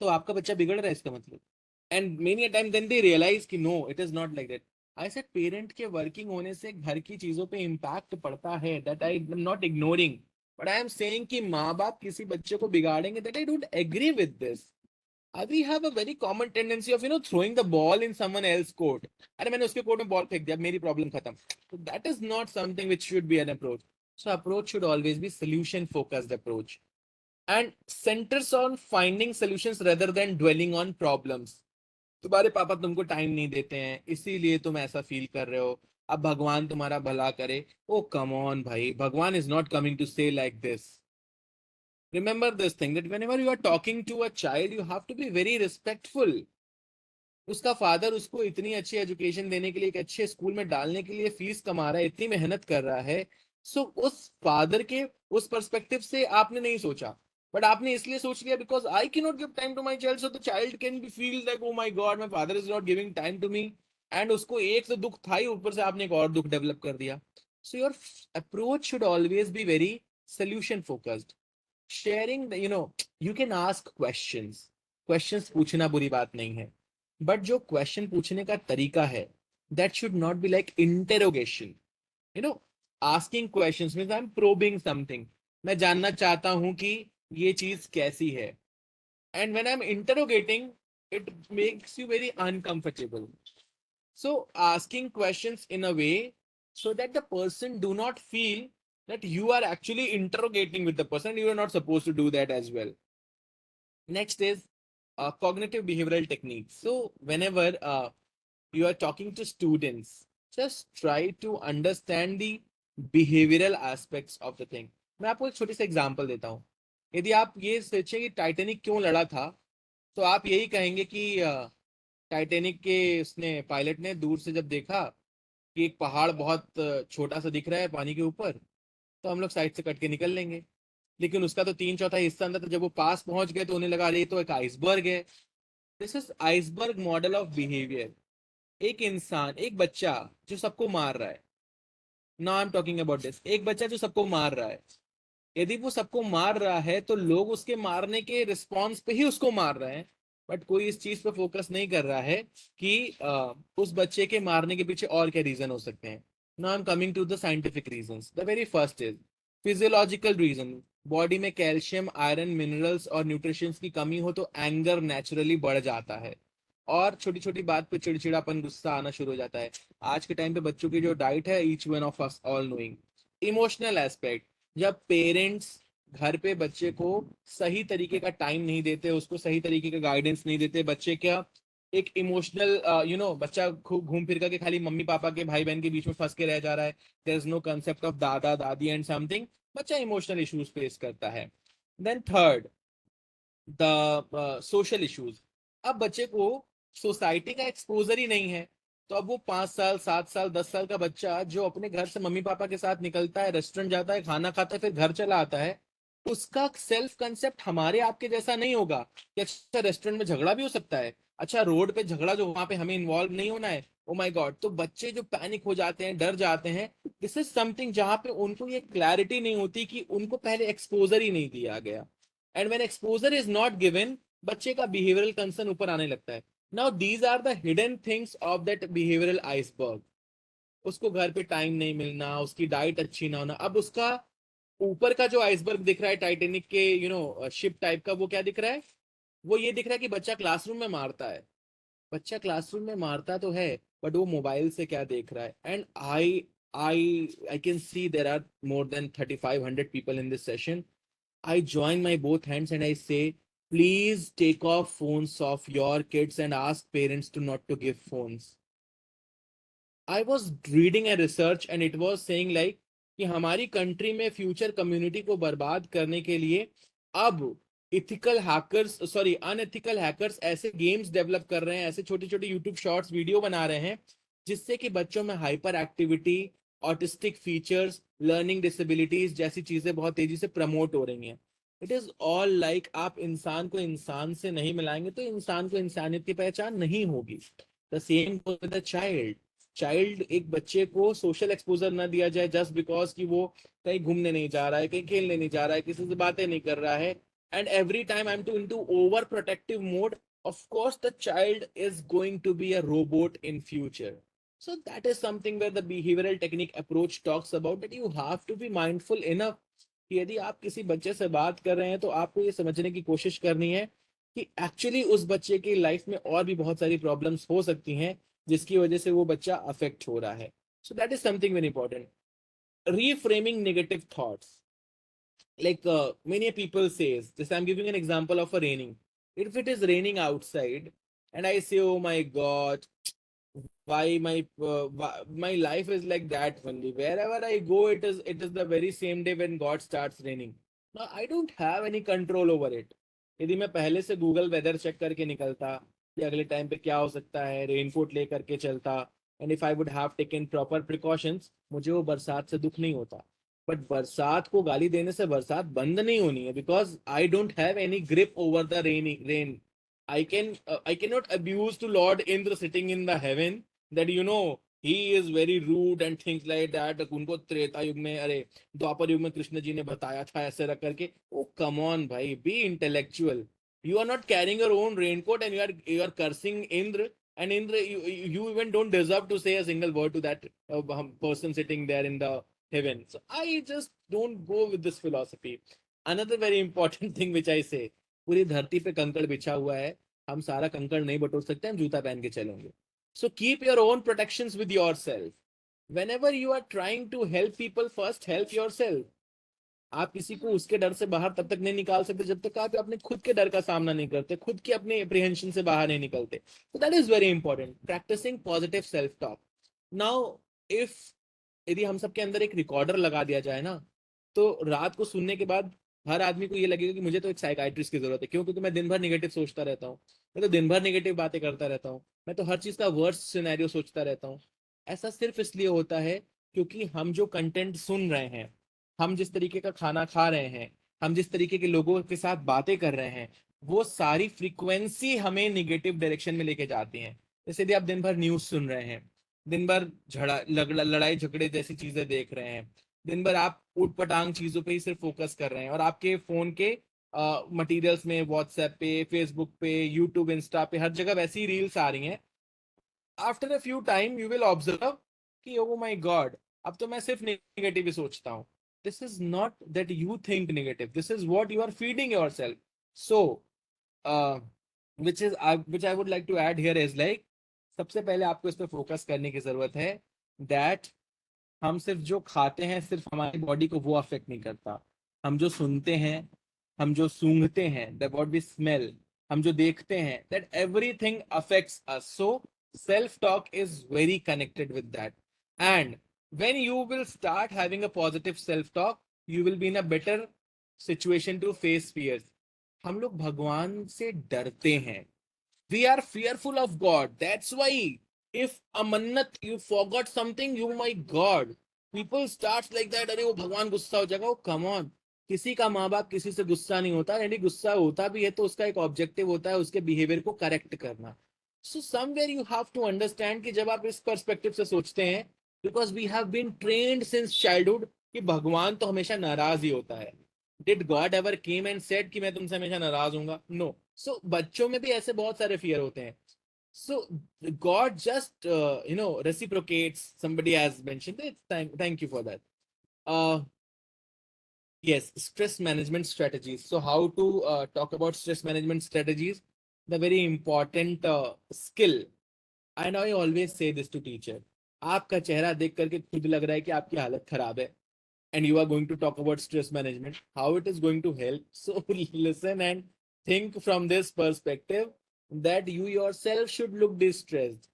तो आपका बच्चा बिगड़ रहा है इसका मतलब. And many a time then they realise कि no it is not like that. I said parent के वर्किंग होने से घर की चीजों पे इम्पैक्ट पड़ता है, that I am not ignoring, but I am saying कि माँ बाप किसी बच्चे को बिगाड़ेंगे, that I don't agree with this. We have a very common tendency of throwing the ball in someone else's court. अरे मैंने उसके कोर्ट में बॉल फेंक दिया, मेरी प्रॉब्लम खत्म. So that is not something which should be an approach. So approach should always be solution focused approach and centers on finding solutions rather than dwelling on problems. तुम्हारे पापा तुमको time नहीं देते हैं इसीलिए तुम ऐसा फील कर रहे हो, अब भगवान तुम्हारा भला करे. ओ कम ऑन भाई, भगवान इज नॉट कमिंग टू से like this. Remember this thing that whenever you are talking to a child, you have to be very respectful. उसका फादर उसको इतनी अच्छी एजुकेशन देने के लिए, एक अच्छे स्कूल में डालने के लिए फीस कमा रहा है, इतनी मेहनत कर रहा है. सो उस फादर के उस पर्सपेक्टिव से आपने नहीं सोचा, बट आपने इसलिए सोच लिया because I can not give time to my child, so the child can be feel like oh my God my father is not giving time to me. And उसको एक तो दुख था ही, ऊपर से आपने एक और दुख डेवलप कर दिया. So your approach should always be very solution focused. Sharing the, you can ask questions पूछना बुरी बात नहीं है, बट जो क्वेश्चन पूछने का तरीका है, that should not be like interrogation. You know asking questions means I am probing something. मैं जानना चाहता हूं कि ये चीज कैसी है. And when I am interrogating, it makes you very uncomfortable. So asking questions in a way so that the person do not feel that you are actually interrogating with the person. You are not supposed to do that as well. Next is cognitive behavioral techniques. So whenever you are talking to students, just try to understand the behavioral aspects of the thing. मैं आपको एक छोटी सी example देता हूँ. यदि आप ये सोचें कि टाइटैनिक क्यों लड़ा था, तो आप यही कहेंगे कि टाइटैनिक के उसने पायलट ने दूर से जब देखा कि एक पहाड़ बहुत छोटा सा दिख रहा है पानी के ऊपर, तो हम लोग साइड से कट के निकल लेंगे। लेकिन उसका तो तीन चौथा हिस्सा अंदर था, जब वो पास पहुंच गए तो उन्हें लगा अरे ये तो एक आइसबर्ग है। This is iceberg model of behaviour. एक इंसान, एक बच्चा जो सबको मार रहा है, now I am talking about this, एक बच्चा जो सबको मार रहा है, यदि वो सबको मार रहा है तो लोग उसके मारने के रिस्पॉन्स पे ही उसको मार रहे हैं। बट कोई इस चीज पे फोकस नहीं कर रहा है कि उस बच्चे के मारने के पीछे और क्या रीजन हो सकते हैं। Now I am coming to the scientific reasons. The very first is physiological reason. Body में कैल्शियम, आयरन, मिनरल्स और न्यूट्रिशंस की कमी हो तो एंगर नेचुरली बढ़ जाता है, और छोटी छोटी बात पे चिड़चिड़ापन, गुस्सा आना शुरू हो जाता है। आज के टाइम पे बच्चों की जो डाइट है, each one of us all knowing. Emotional aspect. जब पेरेंट्स घर पे बच्चे को सही तरीके का टाइम नहीं देते, उसको सही तरीके का गाइडेंस नहीं देते, बच्चे क्या एक इमोशनल बच्चा खूब घूम फिर करके खाली मम्मी पापा के भाई बहन के बीच में फंस के रह जा रहा है। There is no concept of दादा दादी एंड समथिंग। बच्चा इमोशनल इश्यूज फेस करता है। Then third, the social issues. अब बच्चे को सोसाइटी का एक्सपोजर ही नहीं है। तो अब वो 5 साल, 7 साल, 10 साल का बच्चा जो अपने घर से मम्मी पापा के साथ निकलता है, रेस्टोरेंट जाता है, खाना खाता है, फिर घर चला आता है, उसका सेल्फ कंसेप्ट हमारे आपके जैसा नहीं होगा कि अच्छा रेस्टोरेंट में झगड़ा भी हो सकता है, अच्छा रोड पे झगड़ा जो वहां पे हमें इन्वॉल्व नहीं होना है। Oh my God. तो बच्चे जो पैनिक हो जाते हैं, डर जाते हैं, दिस इज समथिंग जहां पे उनको ये क्लैरिटी नहीं होती कि उनको पहले एक्सपोजर ही नहीं दिया गया। And when exposure is not given, बच्चे का बिहेवियरल कंसर्न ऊपर आने लगता है। Now these are the hidden things of that behavioural iceberg. उसको घर पे टाइम नहीं मिलना, उसकी डाइट अच्छी ना होना। अब उसका ऊपर का जो आइसबर्ग दिख रहा है टाइटेनिक के शिप टाइप का, वो क्या दिख रहा है? वो ये दिख रहा है कि बच्चा क्लासरूम में मारता है। बच्चा क्लासरूम में मारता तो है, बट वो मोबाइल से क्या देख रहा है? And I can see there are more than 3500 people in this session. I join my both hands and I say, please take off phones of your kids and ask parents to not to give phones. I was reading a research and it was saying like कि हमारी country में future community को बर्बाद करने के लिए अब ethical hackers, sorry unethical hackers ऐसे गेम्स डेवलप कर रहे हैं, ऐसे छोटे छोटे यूट्यूब शॉर्ट्स वीडियो बना रहे हैं जिससे कि बच्चों में hyper activity, autistic features, learning disabilities जैसी चीजें बहुत तेजी से प्रमोट हो रही हैं। इट इज ऑल लाइक आप इंसान को इंसान से नहीं मिलाएंगे तो इंसान को इंसानियत की पहचान नहीं होगी। The same with the child. Child, एक बच्चे को सोशल एक्सपोजर ना दिया जाए जस्ट बिकॉज कि वो कहीं घूमने नहीं जा रहा है, कहीं खेलने नहीं जा रहा है, किसी से बातें नहीं कर रहा है, and every time I am too into overprotective mode, of course the child is going to be a robot in future. So that is something where the behavioral technique approach talks about that you have to be mindful enough कि यदि आप किसी बच्चे से बात कर रहे हैं तो आपको ये समझने की कोशिश करनी है कि एक्चुअली उस बच्चे की लाइफ में और भी बहुत सारी प्रॉब्लम्स हो सकती हैं जिसकी वजह से वो बच्चा अफेक्ट हो रहा है। So that is something very important. Reframing negative thoughts. Like many people says this, I'm giving an example of a raining. If it is raining outside and I say, oh my god, why my life is like that only, wherever I go it is the very same day when god starts raining. Now I don't have any control over it. यदि मैं पहले से Google weather check करके निकलता कि अगले time पे क्या हो सकता है, रेनकोट लेकर के चलता, and if I would have taken proper precautions, मुझे वो बरसात से दुख नहीं होता। बट बरसात को गाली देने से बरसात बंद नहीं होनी है, because I don't have any grip over the rain. I cannot abuse to Lord Indra sitting in the heaven that he is very rude and things like that। उनको त्रेता युग में, अरे द्वापर युग में कृष्ण जी ने बताया था ऐसे रख करके। ओ कम ऑन भाई, be intellectual. You are not carrying your own raincoat and you are cursing Indra, and Indra, you even don't deserve to say a single word to that person sitting there in the heaven. So I just don't go with this philosophy. Another very important thing which I say, पूरी धरती पे कंकड़ बिछा हुआ है, हम सारा कंकड़ नहीं बटोर सकते, हम जूता पहन के चलेंगे। So keep your own protections with your self. whenever you are trying to help people, first help yourself। आप किसी को उसके डर से बाहर तब तक नहीं निकाल सकते जब तक आप अपने खुद के डर का सामना नहीं करते, खुद के अपने एप्रीहेंशन से बाहर नहीं निकलते। तो that is very important, practising positive self talk. Now if यदि हम सबके अंदर एक रिकॉर्डर लगा दिया जाए ना, तो रात को सुनने के बाद हर आदमी को ये लगेगा कि मुझे तो एक साइकाइट्रिस्ट की जरूरत है। क्यों? क्योंकि मैं दिन भर निगेटिव सोचता रहता हूँ, मैं तो दिन भर निगेटिव बातें करता रहता हूँ, मैं तो हर चीज का वर्स्ट सिनेरियो सोचता रहता हूँ। ऐसा सिर्फ इसलिए होता है क्योंकि हम जो कंटेंट सुन रहे हैं, हम जिस तरीके का खाना खा रहे हैं, हम जिस तरीके के लोगों के साथ बातें कर रहे हैं, वो सारी फ्रीक्वेंसी हमें निगेटिव डायरेक्शन में लेके जाती हैं। जैसे यदि आप दिन भर न्यूज सुन रहे हैं, दिन भर लड़ाई झगड़े जैसी चीजें देख रहे हैं, दिन भर आप ऊट पटांग चीजों पे ही सिर्फ फोकस कर रहे हैं, और आपके फोन के मटेरियल्स में व्हाट्सएप पे, फेसबुक पे, यूट्यूब, इंस्टा पे हर जगह वैसी रील्स आ रही हैं, after a few time you will observe कि ओ माय गॉड, अब तो मैं सिर्फ नेगेटिव ही सोचता हूँ। This is not that you think negative, this is what you are feeding yourself. So which I would like to add here is like, सबसे पहले आपको इस पर फोकस करने की जरूरत है दैट हम सिर्फ जो खाते हैं सिर्फ हमारी बॉडी को वो अफेक्ट नहीं करता, हम जो सुनते हैं, हम जो सूंघते हैं, दैट व्हाट वी स्मेल, हम जो देखते हैं, that everything affects us. So self talk is very connected with that, and when you will start having a positive self talk, you will be in a better situation to face fears. हम लोग भगवान से डरते हैं, we are fearful of God. That's why if a mannat you forgot something, you my God, people starts like that, अरे वो भगवान गुस्सा हो जाएगा। कम ऑन, किसी का माँ बाप किसी से गुस्सा नहीं होता, यदि गुस्सा होता भी है तो उसका एक ऑब्जेक्टिव होता है उसके बिहेवियर को करेक्ट करना। So somewhere you have to understand कि जब आप इस पर्सपेक्टिव से सोचते हैं, because we have been trained since childhood कि भगवान तो हमेशा नाराज ही होता है। Did God ever came and said कि मैं तुमसे हमेशा नाराज हूंगा? नो। सो बच्चों में भी ऐसे बहुत सारे फियर होते हैं। So God just reciprocates. Somebody has mentioned it. Thank you for that. Uh, yes, stress management strategies. So how to talk about stress management strategies? The very important skill. And I always say this to teacher. आपका चेहरा देख करके खुद लग रहा है कि आपकी हालत खराब है, and you are going to talk about stress management, how it is going to help. So listen and think from this perspective that you yourself should look distressed.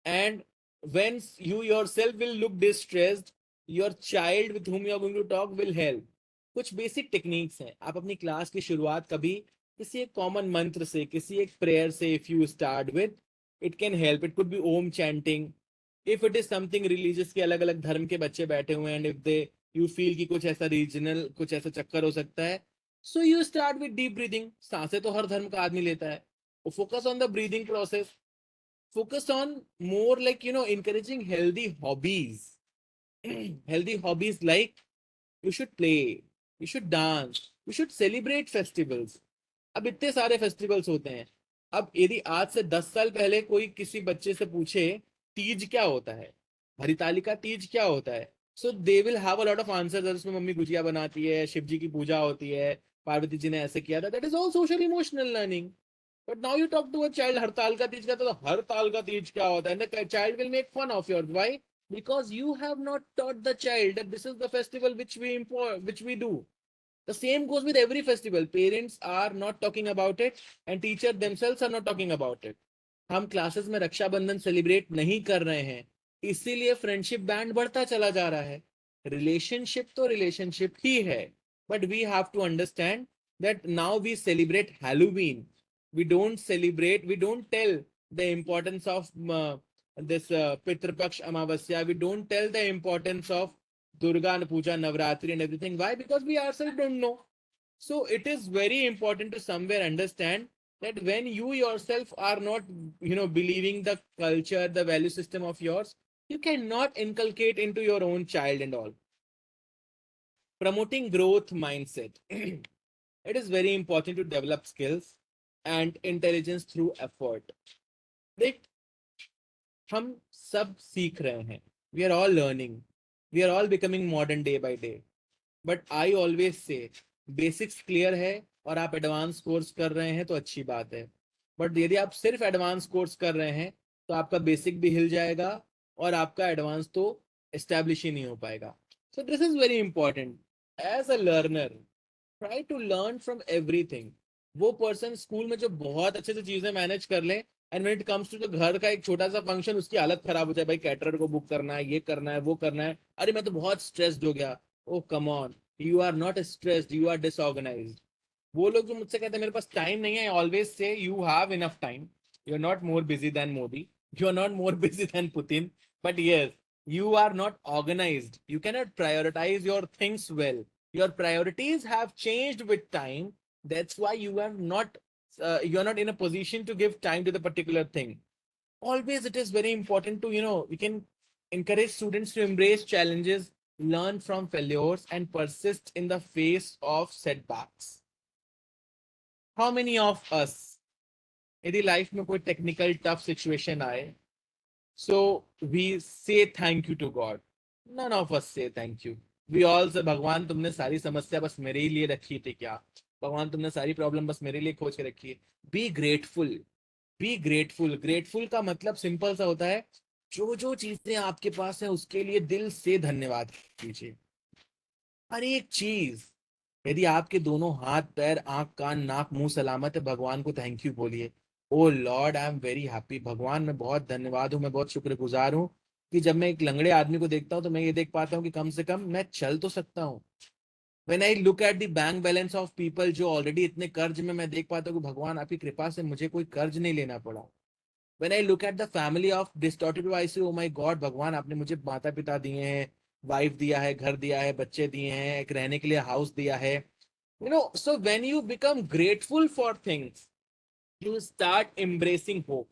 And when you yourself will look distressed, your child with whom you are going to talk will help. कुछ basic techniques हैं। आप अपनी class की शुरुआत कभी किसी एक common मंत्र से, किसी एक प्रेयर से if you start with, it can help. It could be Om chanting, if it is something religious के अलग अलग धर्म के बच्चे बैठे हुए हैं, and if they you feel कि कुछ ऐसा रीजनल कुछ ऐसा चक्कर हो सकता है, so you start with deep breathing. सांसें तो हर धर्म का आदमी लेता है। Focus on the breathing process, focus on more like encouraging healthy hobbies. Healthy hobbies like you should play, you should dance, you should celebrate festivals. अब इतने सारे फेस्टिवल्स होते हैं। अब यदि आज से 10 साल पहले कोई किसी बच्चे से पूछे तीज क्या होता है, हरितालिका तीज क्या होता है, so they will have a lot of answers. उसमें मम्मी गुजिया बनाती है, शिव जी की पूजा होती है, पार्वती जी ने ऐसे किया था। That is all social emotional learning. But now you talk to a child, हड़ताल का तीज का, तो हड़ताल का तीज क्या होता है? And the child will make fun of yours. Why? Because you have not taught the child that this is the festival which we do. The same goes with every festival. Parents are not talking about it, and teachers themselves are not talking about it. हम classes में Rakshabandhan celebrate नहीं कर रहे हैं, इसीलिए friendship band बढ़ता चला जा रहा है। रिलेशनशिप तो रिलेशनशिप ही है, but we have to understand that now we celebrate Halloween. We don't tell the importance of this Pitru Paksh Amavasya. We don't tell the importance of Durga Puja, Navratri, and everything. Why? Because we ourselves don't know. So it is very important to somewhere understand that when you yourself are not, believing the culture, the value system of yours, you cannot inculcate into your own child and all. Promoting growth mindset. It is very important to develop skills and intelligence through effort. देख, हम सब सीख रहे हैं, we are all learning, we are all becoming modern day by day. But I always say basics clear है और आप advance course कर रहे हैं तो अच्छी बात है। बट यदि आप सिर्फ एडवांस कोर्स कर रहे हैं तो आपका बेसिक भी हिल जाएगा और आपका एडवांस तो एस्टेब्लिश ही नहीं हो पाएगा। So this is very important as a learner, try to learn from everything. वो पर्सन स्कूल में जो बहुत अच्छे से चीजें मैनेज कर ले, and when it comes to the घर का एक छोटा सा फंक्शन उसकी हालत खराब हो जाए, भाई कैटरर को बुक करना है, ये करना है, वो करना है, अरे मैं तो बहुत स्ट्रेस्ड हो गया। Oh come on, You are not stressed, you are disorganized. वो लोग जो मुझसे कहते हैं मेरे पास टाइम नहीं है, I always say you have enough time. You're not more busy than Modi. You're not more busy than Putin. But yes, you are not organized. You cannot prioritize your things well. Your priorities have changed with time. That's why you're not in a position to give time to the particular thing. Always it is very important to, we can encourage students to embrace challenges, learn from failures, and persist in the face of setbacks. How many of us, यदि life में कोई technical tough situation आए, so we say thank you to God? None of us say thank you. We all say, भगवान तुमने सारी समस्या बस मेरे ही लिए रखी थी क्या? भगवान तुमने सारी प्रॉब्लम बस मेरे लिए खोज के रखी है. Be grateful. Be grateful. Grateful का मतलब सिंपल सा होता है, जो जो चीजें आपके पास है उसके लिए दिल से धन्यवाद कीजिए. हर एक चीज. यदि आपके दोनों हाथ पैर आंख कान नाक मुंह सलामत है, भगवान को थैंक यू बोलिए. Oh lord, I am very happy. भगवान मैं बहुत धन्यवाद हूँ, मैं बहुत शुक्रगुजार हूँ कि जब मैं एक लंगड़े आदमी को देखता हूँ तो मैं ये देख पाता हूँ कि कम से कम मैं चल तो सकता हूँ. When I look at the bank balance of people जो ऑलरेडी इतने कर्ज में, मैं देख पाता हूँ कि भगवान आपकी कृपा से मुझे कोई कर्ज नहीं लेना पड़ा. When I look at the family of distorted ICU, oh my God, भगवान आपने मुझे माता पिता दिए हैं, वाइफ दिया है, घर दिया है, बच्चे दिए हैं, एक रहने के लिए हाउस दिया है. So when you become grateful for things, you start embracing hope.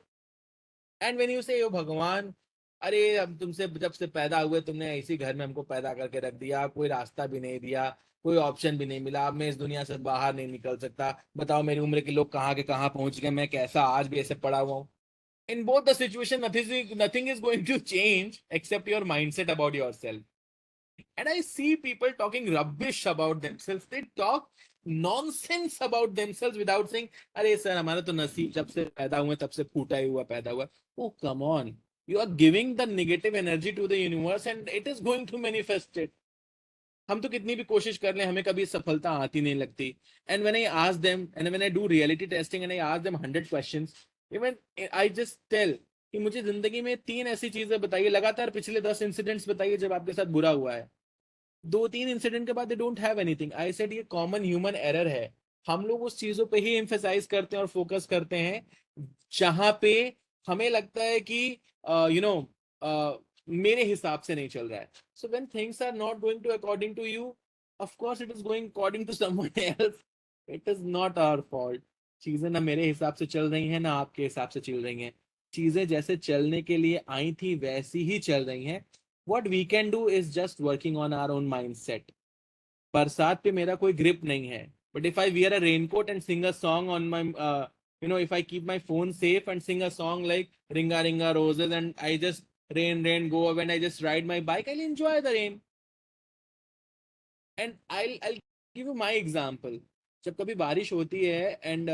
And when you say, "ओ भगवान, अरे हम तुमसे जब से पैदा हुए तुमने इसी घर में हमको पैदा करके रख दिया, कोई रास्ता भी नहीं दिया, कोई ऑप्शन भी नहीं मिला, अब मैं इस दुनिया से बाहर नहीं निकल सकता. बताओ मेरी उम्र के लोग कहाँ के कहाँ पहुंच गए, मैं कैसा आज भी ऐसे पड़ा हुआ हूँ." In both the situation, nothing is going to change except your mindset about yourself. And I see people talking rubbish about themselves. They talk nonsense about themselves without saying, "अरे सर हमारा तो नसीब जब से पैदा हुए तब से फूटा ही हुआ पैदा हुआ." Oh come on, you are giving the negative energy to the universe and it is going to manifest it. हम तो कितनी भी कोशिश कर लें, हमें कभी सफलता आती नहीं लगती. And when I ask them, and when I do reality testing and I ask them 100 questions, even I just tell कि मुझे जिंदगी में 3 ऐसी चीजें बताइए, लगातार पिछले 10 इंसिडेंट्स बताइए जब आपके साथ बुरा हुआ है. 2-3 इंसिडेंट के बाद they don't have anything. I said ये कॉमन ह्यूमन एरर है. हम लोग उस चीजों पे ही एम्फेसाइज करते हैं और फोकस करते हैं जहां पे हमें लगता है कि यू नो मेरे हिसाब से नहीं चल रहा है. So when things are not going to according to you, of course it is going according to someone else. It is not our fault. चीजें ना मेरे हिसाब से चल रही हैं ना आपके हिसाब से चल रही हैं. चीजें जैसे चलने के लिए आई थी वैसी ही चल रही हैं. What we can do is just working on our own mindset. बरसात पे मेरा कोई grip नहीं है. But if I wear a raincoat and sing a song on my, if I keep my phone safe and sing a song like Ringa Ringa Roses and I just rain, rain, go when I just ride my bike, I'll enjoy the rain. And I'll give you my example. जब कभी बारिश होती है and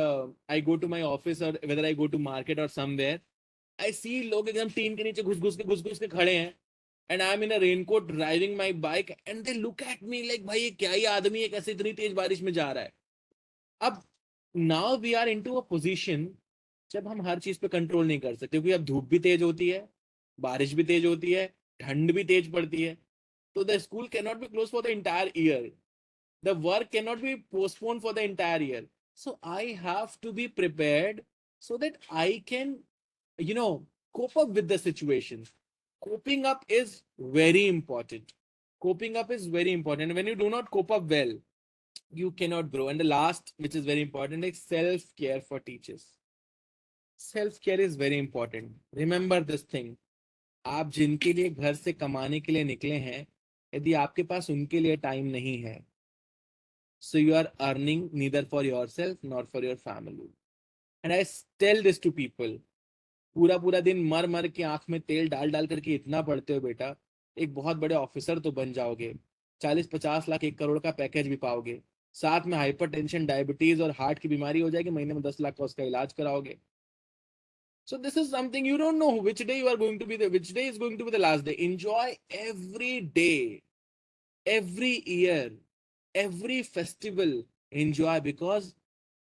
I go to my office or whether I go to market or somewhere, I see लोग एकदम tin के नीचे घुस घुस के खड़े हैं. And I'm in a raincoat driving my bike and they look at me like भाई ये क्या ही आदमी है, कैसे इतनी तेज बारिश में जा रहा है. अब now we are into a position जब हम हर चीज पे कंट्रोल नहीं कर सकते, क्योंकि अब धूप भी तेज होती है, बारिश भी तेज होती है, ठंड भी तेज पड़ती है. तो the school cannot be closed for the entire year. The work cannot be postponed for the entire year. So I have to be prepared so that I can, cope up with the situation. Coping up is very important. Coping up is very important. When you do not cope up well, you cannot grow. And the last, which is very important, is self-care for teachers. Self-care is very important. Remember this thing. आप जिनके लिए घर से कमाने के लिए निकले हैं, यदि आपके पास उनके लिए टाइम नहीं है, so you are earning neither for yourself nor for your family. And I tell this to people. पूरा पूरा दिन मर मर के आंख में तेल डाल डाल करके इतना पढ़ते हो बेटा, एक बहुत बड़े ऑफिसर तो बन जाओगे, 40-50 लाख 1 करोड़ का पैकेज भी पाओगे, साथ में हाइपरटेंशन डायबिटीज और हार्ट की बीमारी हो जाएगी, महीने में 10 लाख का उसका इलाज कराओगे. So this is something you don't know which day you are going to be which day is going to be the last day. Enjoy every day, every year, every festival. Enjoy, because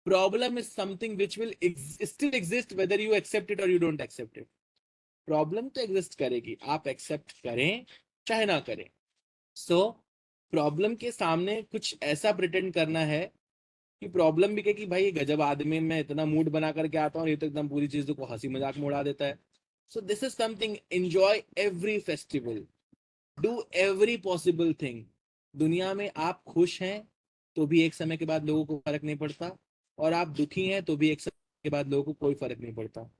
problem is something which will still exist whether you accept it or you don't accept it. Problem तो exist करेगी, आप accept करें चाहे ना करें. So problem के सामने कुछ ऐसा प्रिटेंड करना है कि प्रॉब्लम भी कहे कि भाई ये गजब आदमी, मैं इतना मूड बना करके आता हूँ, ये तो एकदम पूरी चीजों को हंसी मजाक में उड़ा देता है. So this is something, enjoy every festival, do every possible thing. दुनिया में आप खुश हैं तो भी एक समय के बाद लोगों को फर्क नहीं पड़ता, और आप दुखी हैं तो भी एक समय के बाद लोगों को कोई फर्क नहीं पड़ता.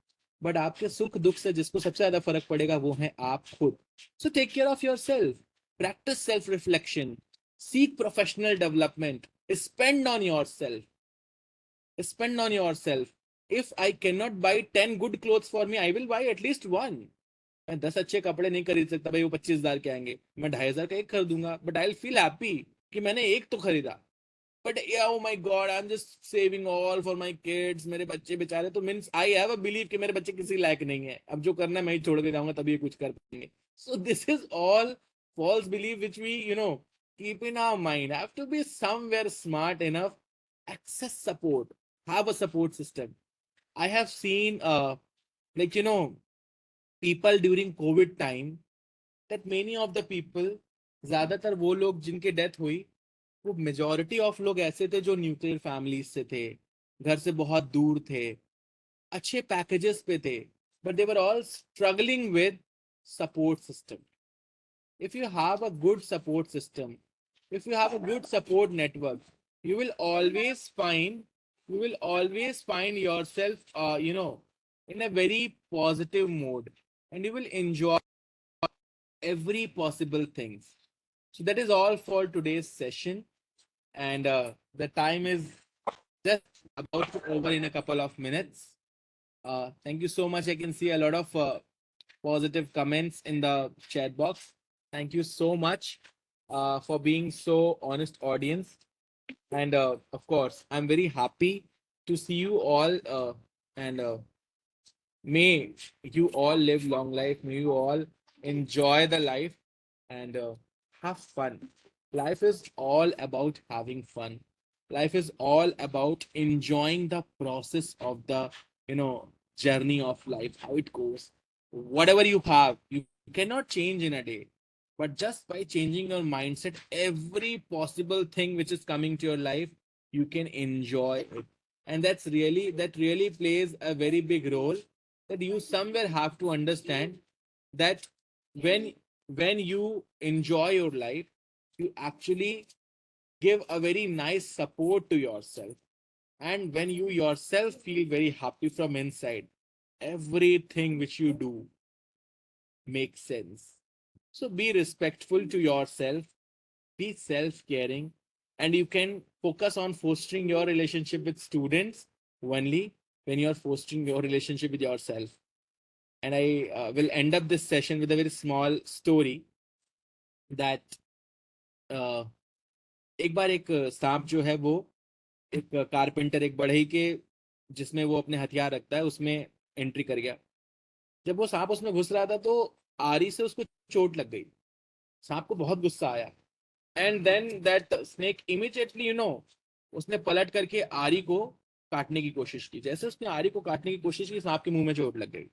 बट आपके सुख दुख से जिसको सबसे ज्यादा फर्क पड़ेगा वो है आप खुद. So take care of your self, practise self reflection, seek professional development, spend on yourself, spend on yourself. If I cannot buy 10 good clothes for me, I will buy at least one. मैं 10 अच्छे कपड़े नहीं खरीद सकता भाई, वो 25,000 के आएंगे, मैं 2,500 का एक खरीदूंगा, बट आई फील हैप्पी कि मैंने एक तो खरीदा. बट या oh my God, I am just saving all for my kids, मेरे बच्चे बेचारे, तो means I have a believe कि मेरे बच्चे किसी लायक नहीं है, अब जो करना है मैं ही छोड़ के जाऊंगा तभी ये कुछ कर पाएंगे. सो this is all false belief which we keep in our mind. Have to be somewhere smart enough, access support, have a support system. I have seen like people during COVID time, that many of the people, ज्यादातर वो लोग जिनके death हुई, वो majority of लोग ऐसे थे जो न्यूक्लियर फैमिलीज से थे, घर से बहुत दूर थे, अच्छे पैकेजेस पे थे, but they were all struggling with support system. If you have a good support system, if you have a good support network, you will always find, yourself in a very positive mode, and you will enjoy every possible things. So that is all for today's session, and the time is just about to over in a couple of minutes. Thank you so much. I can see a lot of positive comments in the chat box. Thank you so much for being so honest, audience. And of course, I'm very happy to see you all. And may you all live long life. May you all enjoy the life and have fun. Life is all about having fun. Life is all about enjoying the process of the journey of life, how it goes. Whatever you have, you cannot change in a day, but just by changing your mindset, every possible thing which is coming to your life, you can enjoy it. And that really plays a very big role, that you somewhere have to understand that when when you enjoy your life, you actually give a very nice support to yourself. And when you yourself feel very happy from inside, everything which you do makes sense. So be respectful to yourself, be self-caring, and you can focus on fostering your relationship with students only when you're fostering your relationship with yourself. And I will end up this session with a very small story that uh, एक बार एक सांप जो है वो एक carpenter, एक बढ़ई के जिसमें वो अपने हथियार रखता है, उसमें एंट्री कर गया. जब वो सांप उसमें घुस रहा था तो आरी से उसको चोट लग गई. सांप को बहुत गुस्सा आया, and then that snake immediately उसने पलट करके आरी को काटने की कोशिश की. जैसे उसने आरी को काटने की कोशिश की, सांप के मुंह में चोट लग गई.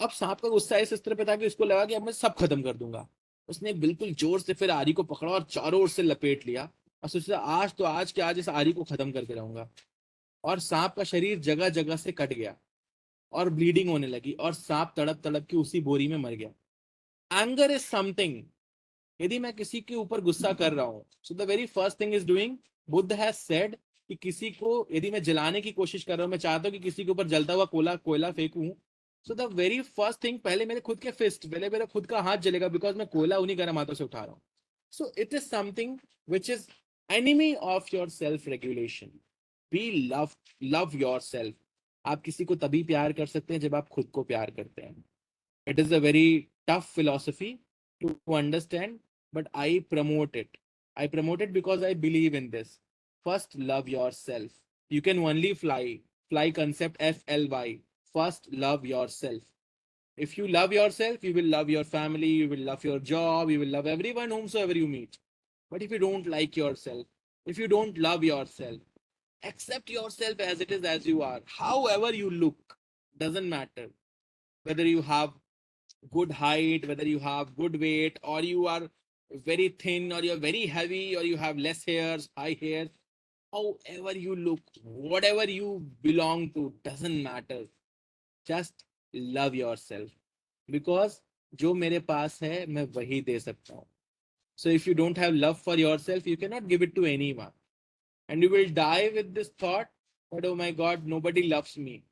अब सांप का गुस्सा इस स्तर पे था कि उसको लगा कि अब मैं सब खत्म कर दूंगा. उसने बिल्कुल जोर से फिर आरी को पकड़ा और चारों ओर से लपेट लिया, और सोचा आज तो आज के आज इस आरी को खत्म करके रहूंगा. और सांप का शरीर जगह जगह से कट गया और ब्लीडिंग होने लगी, और सांप तड़प तड़प के उसी बोरी में मर गया. एंगर इज समथिंग, यदि मैं किसी के ऊपर गुस्सा कर रहा हूं, सो the very first thing is doing, Buddha has said कि किसी को यदि मैं जलाने की कोशिश कर रहा हूं, मैं चाहता हूं कि किसी के ऊपर जलता हुआ कोयला फेंकूं, so the very first thing, पहले मेरे खुद के फिस्ट, पहले मेरा खुद का हाथ जलेगा, बिकॉज मैं कोयला उन्हीं गर्म हाथों से उठा रहा हूं. So it is something which is enemy of your self regulation. Be love yourself. आप किसी को तभी प्यार कर सकते हैं जब आप खुद को प्यार करते हैं. It is a very tough philosophy to understand, but I promote it. I promote it because I believe in this. First, love yourself. You can only fly. Fly concept, FLY. First, love yourself. If you love yourself, you will love your family, you will love your job, you will love everyone whomsoever you meet. But if you don't like yourself, if you don't love yourself, accept yourself as it is, as you are, however you look, doesn't matter. Whether you have good height, whether you have good weight, or you are very thin, or you're very heavy, or you have less hairs, high hair, however you look, whatever you belong to, doesn't matter. Just love yourself. Because जो मेरे पास है मैं वही दे सकता हूँ. So if you don't have love for yourself, you cannot give it to anyone. And you will die with this thought that, oh my God, nobody loves me.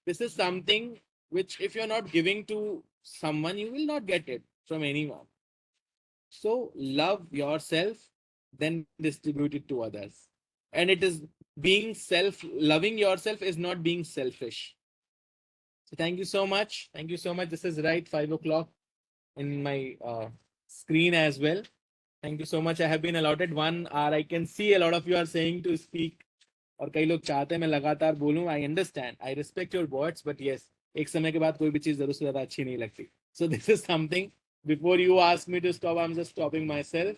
This is something which, if you're not giving to someone, you will not get it from anyone. So love yourself, then distribute it to others. And it is being loving yourself is not being selfish. So thank you so much. Thank you so much. This is right 5 o'clock in my screen as well. Thank you so much. I have been allotted 1 hour. I can see a lot of you are saying to speak. और कई लोग चाहते हैं मैं लगातार बोलूं. I understand. I respect your words, but yes, एक समय के बाद कोई भी चीज जरूर से ज्यादा अच्छी नहीं लगती. So this is something. Before you ask me to stop, I'm just stopping myself.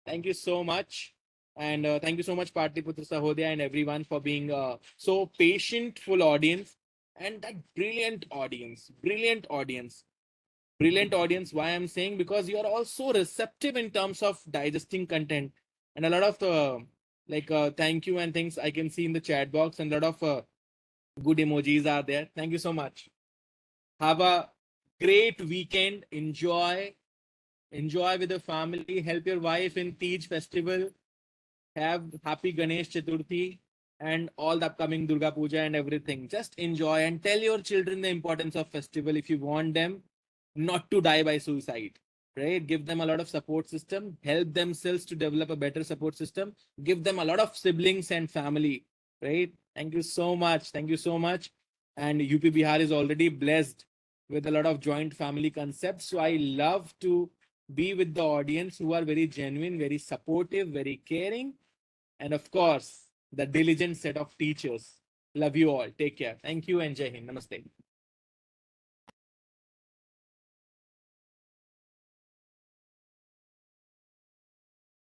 Thank you so much. And thank you so much, Patliputra Sahodaya, and everyone for being so patient, full audience, and that brilliant audience. Brilliant audience. Why I'm saying? Because you are also receptive in terms of digesting content, and a lot of thank you and things I can see in the chat box, and a lot of good emojis are there. Thank you so much. Have a great weekend. Enjoy with the family. Help your wife in Tej festival. Have happy Ganesh Chaturthi and all the upcoming Durga Puja and everything. Just enjoy and tell your children the importance of festival if you want them not to die by suicide. Right? Give them a lot of support system. Help themselves to develop a better support system. Give them a lot of siblings and family. Right? Thank you so much. Thank you so much. And UP Bihar is already blessed with a lot of joint family concepts. So I love to be with the audience who are very genuine, very supportive, very caring, and of course, the diligent set of teachers. Love you all. Take care. Thank you and Jai Hind. Namaste.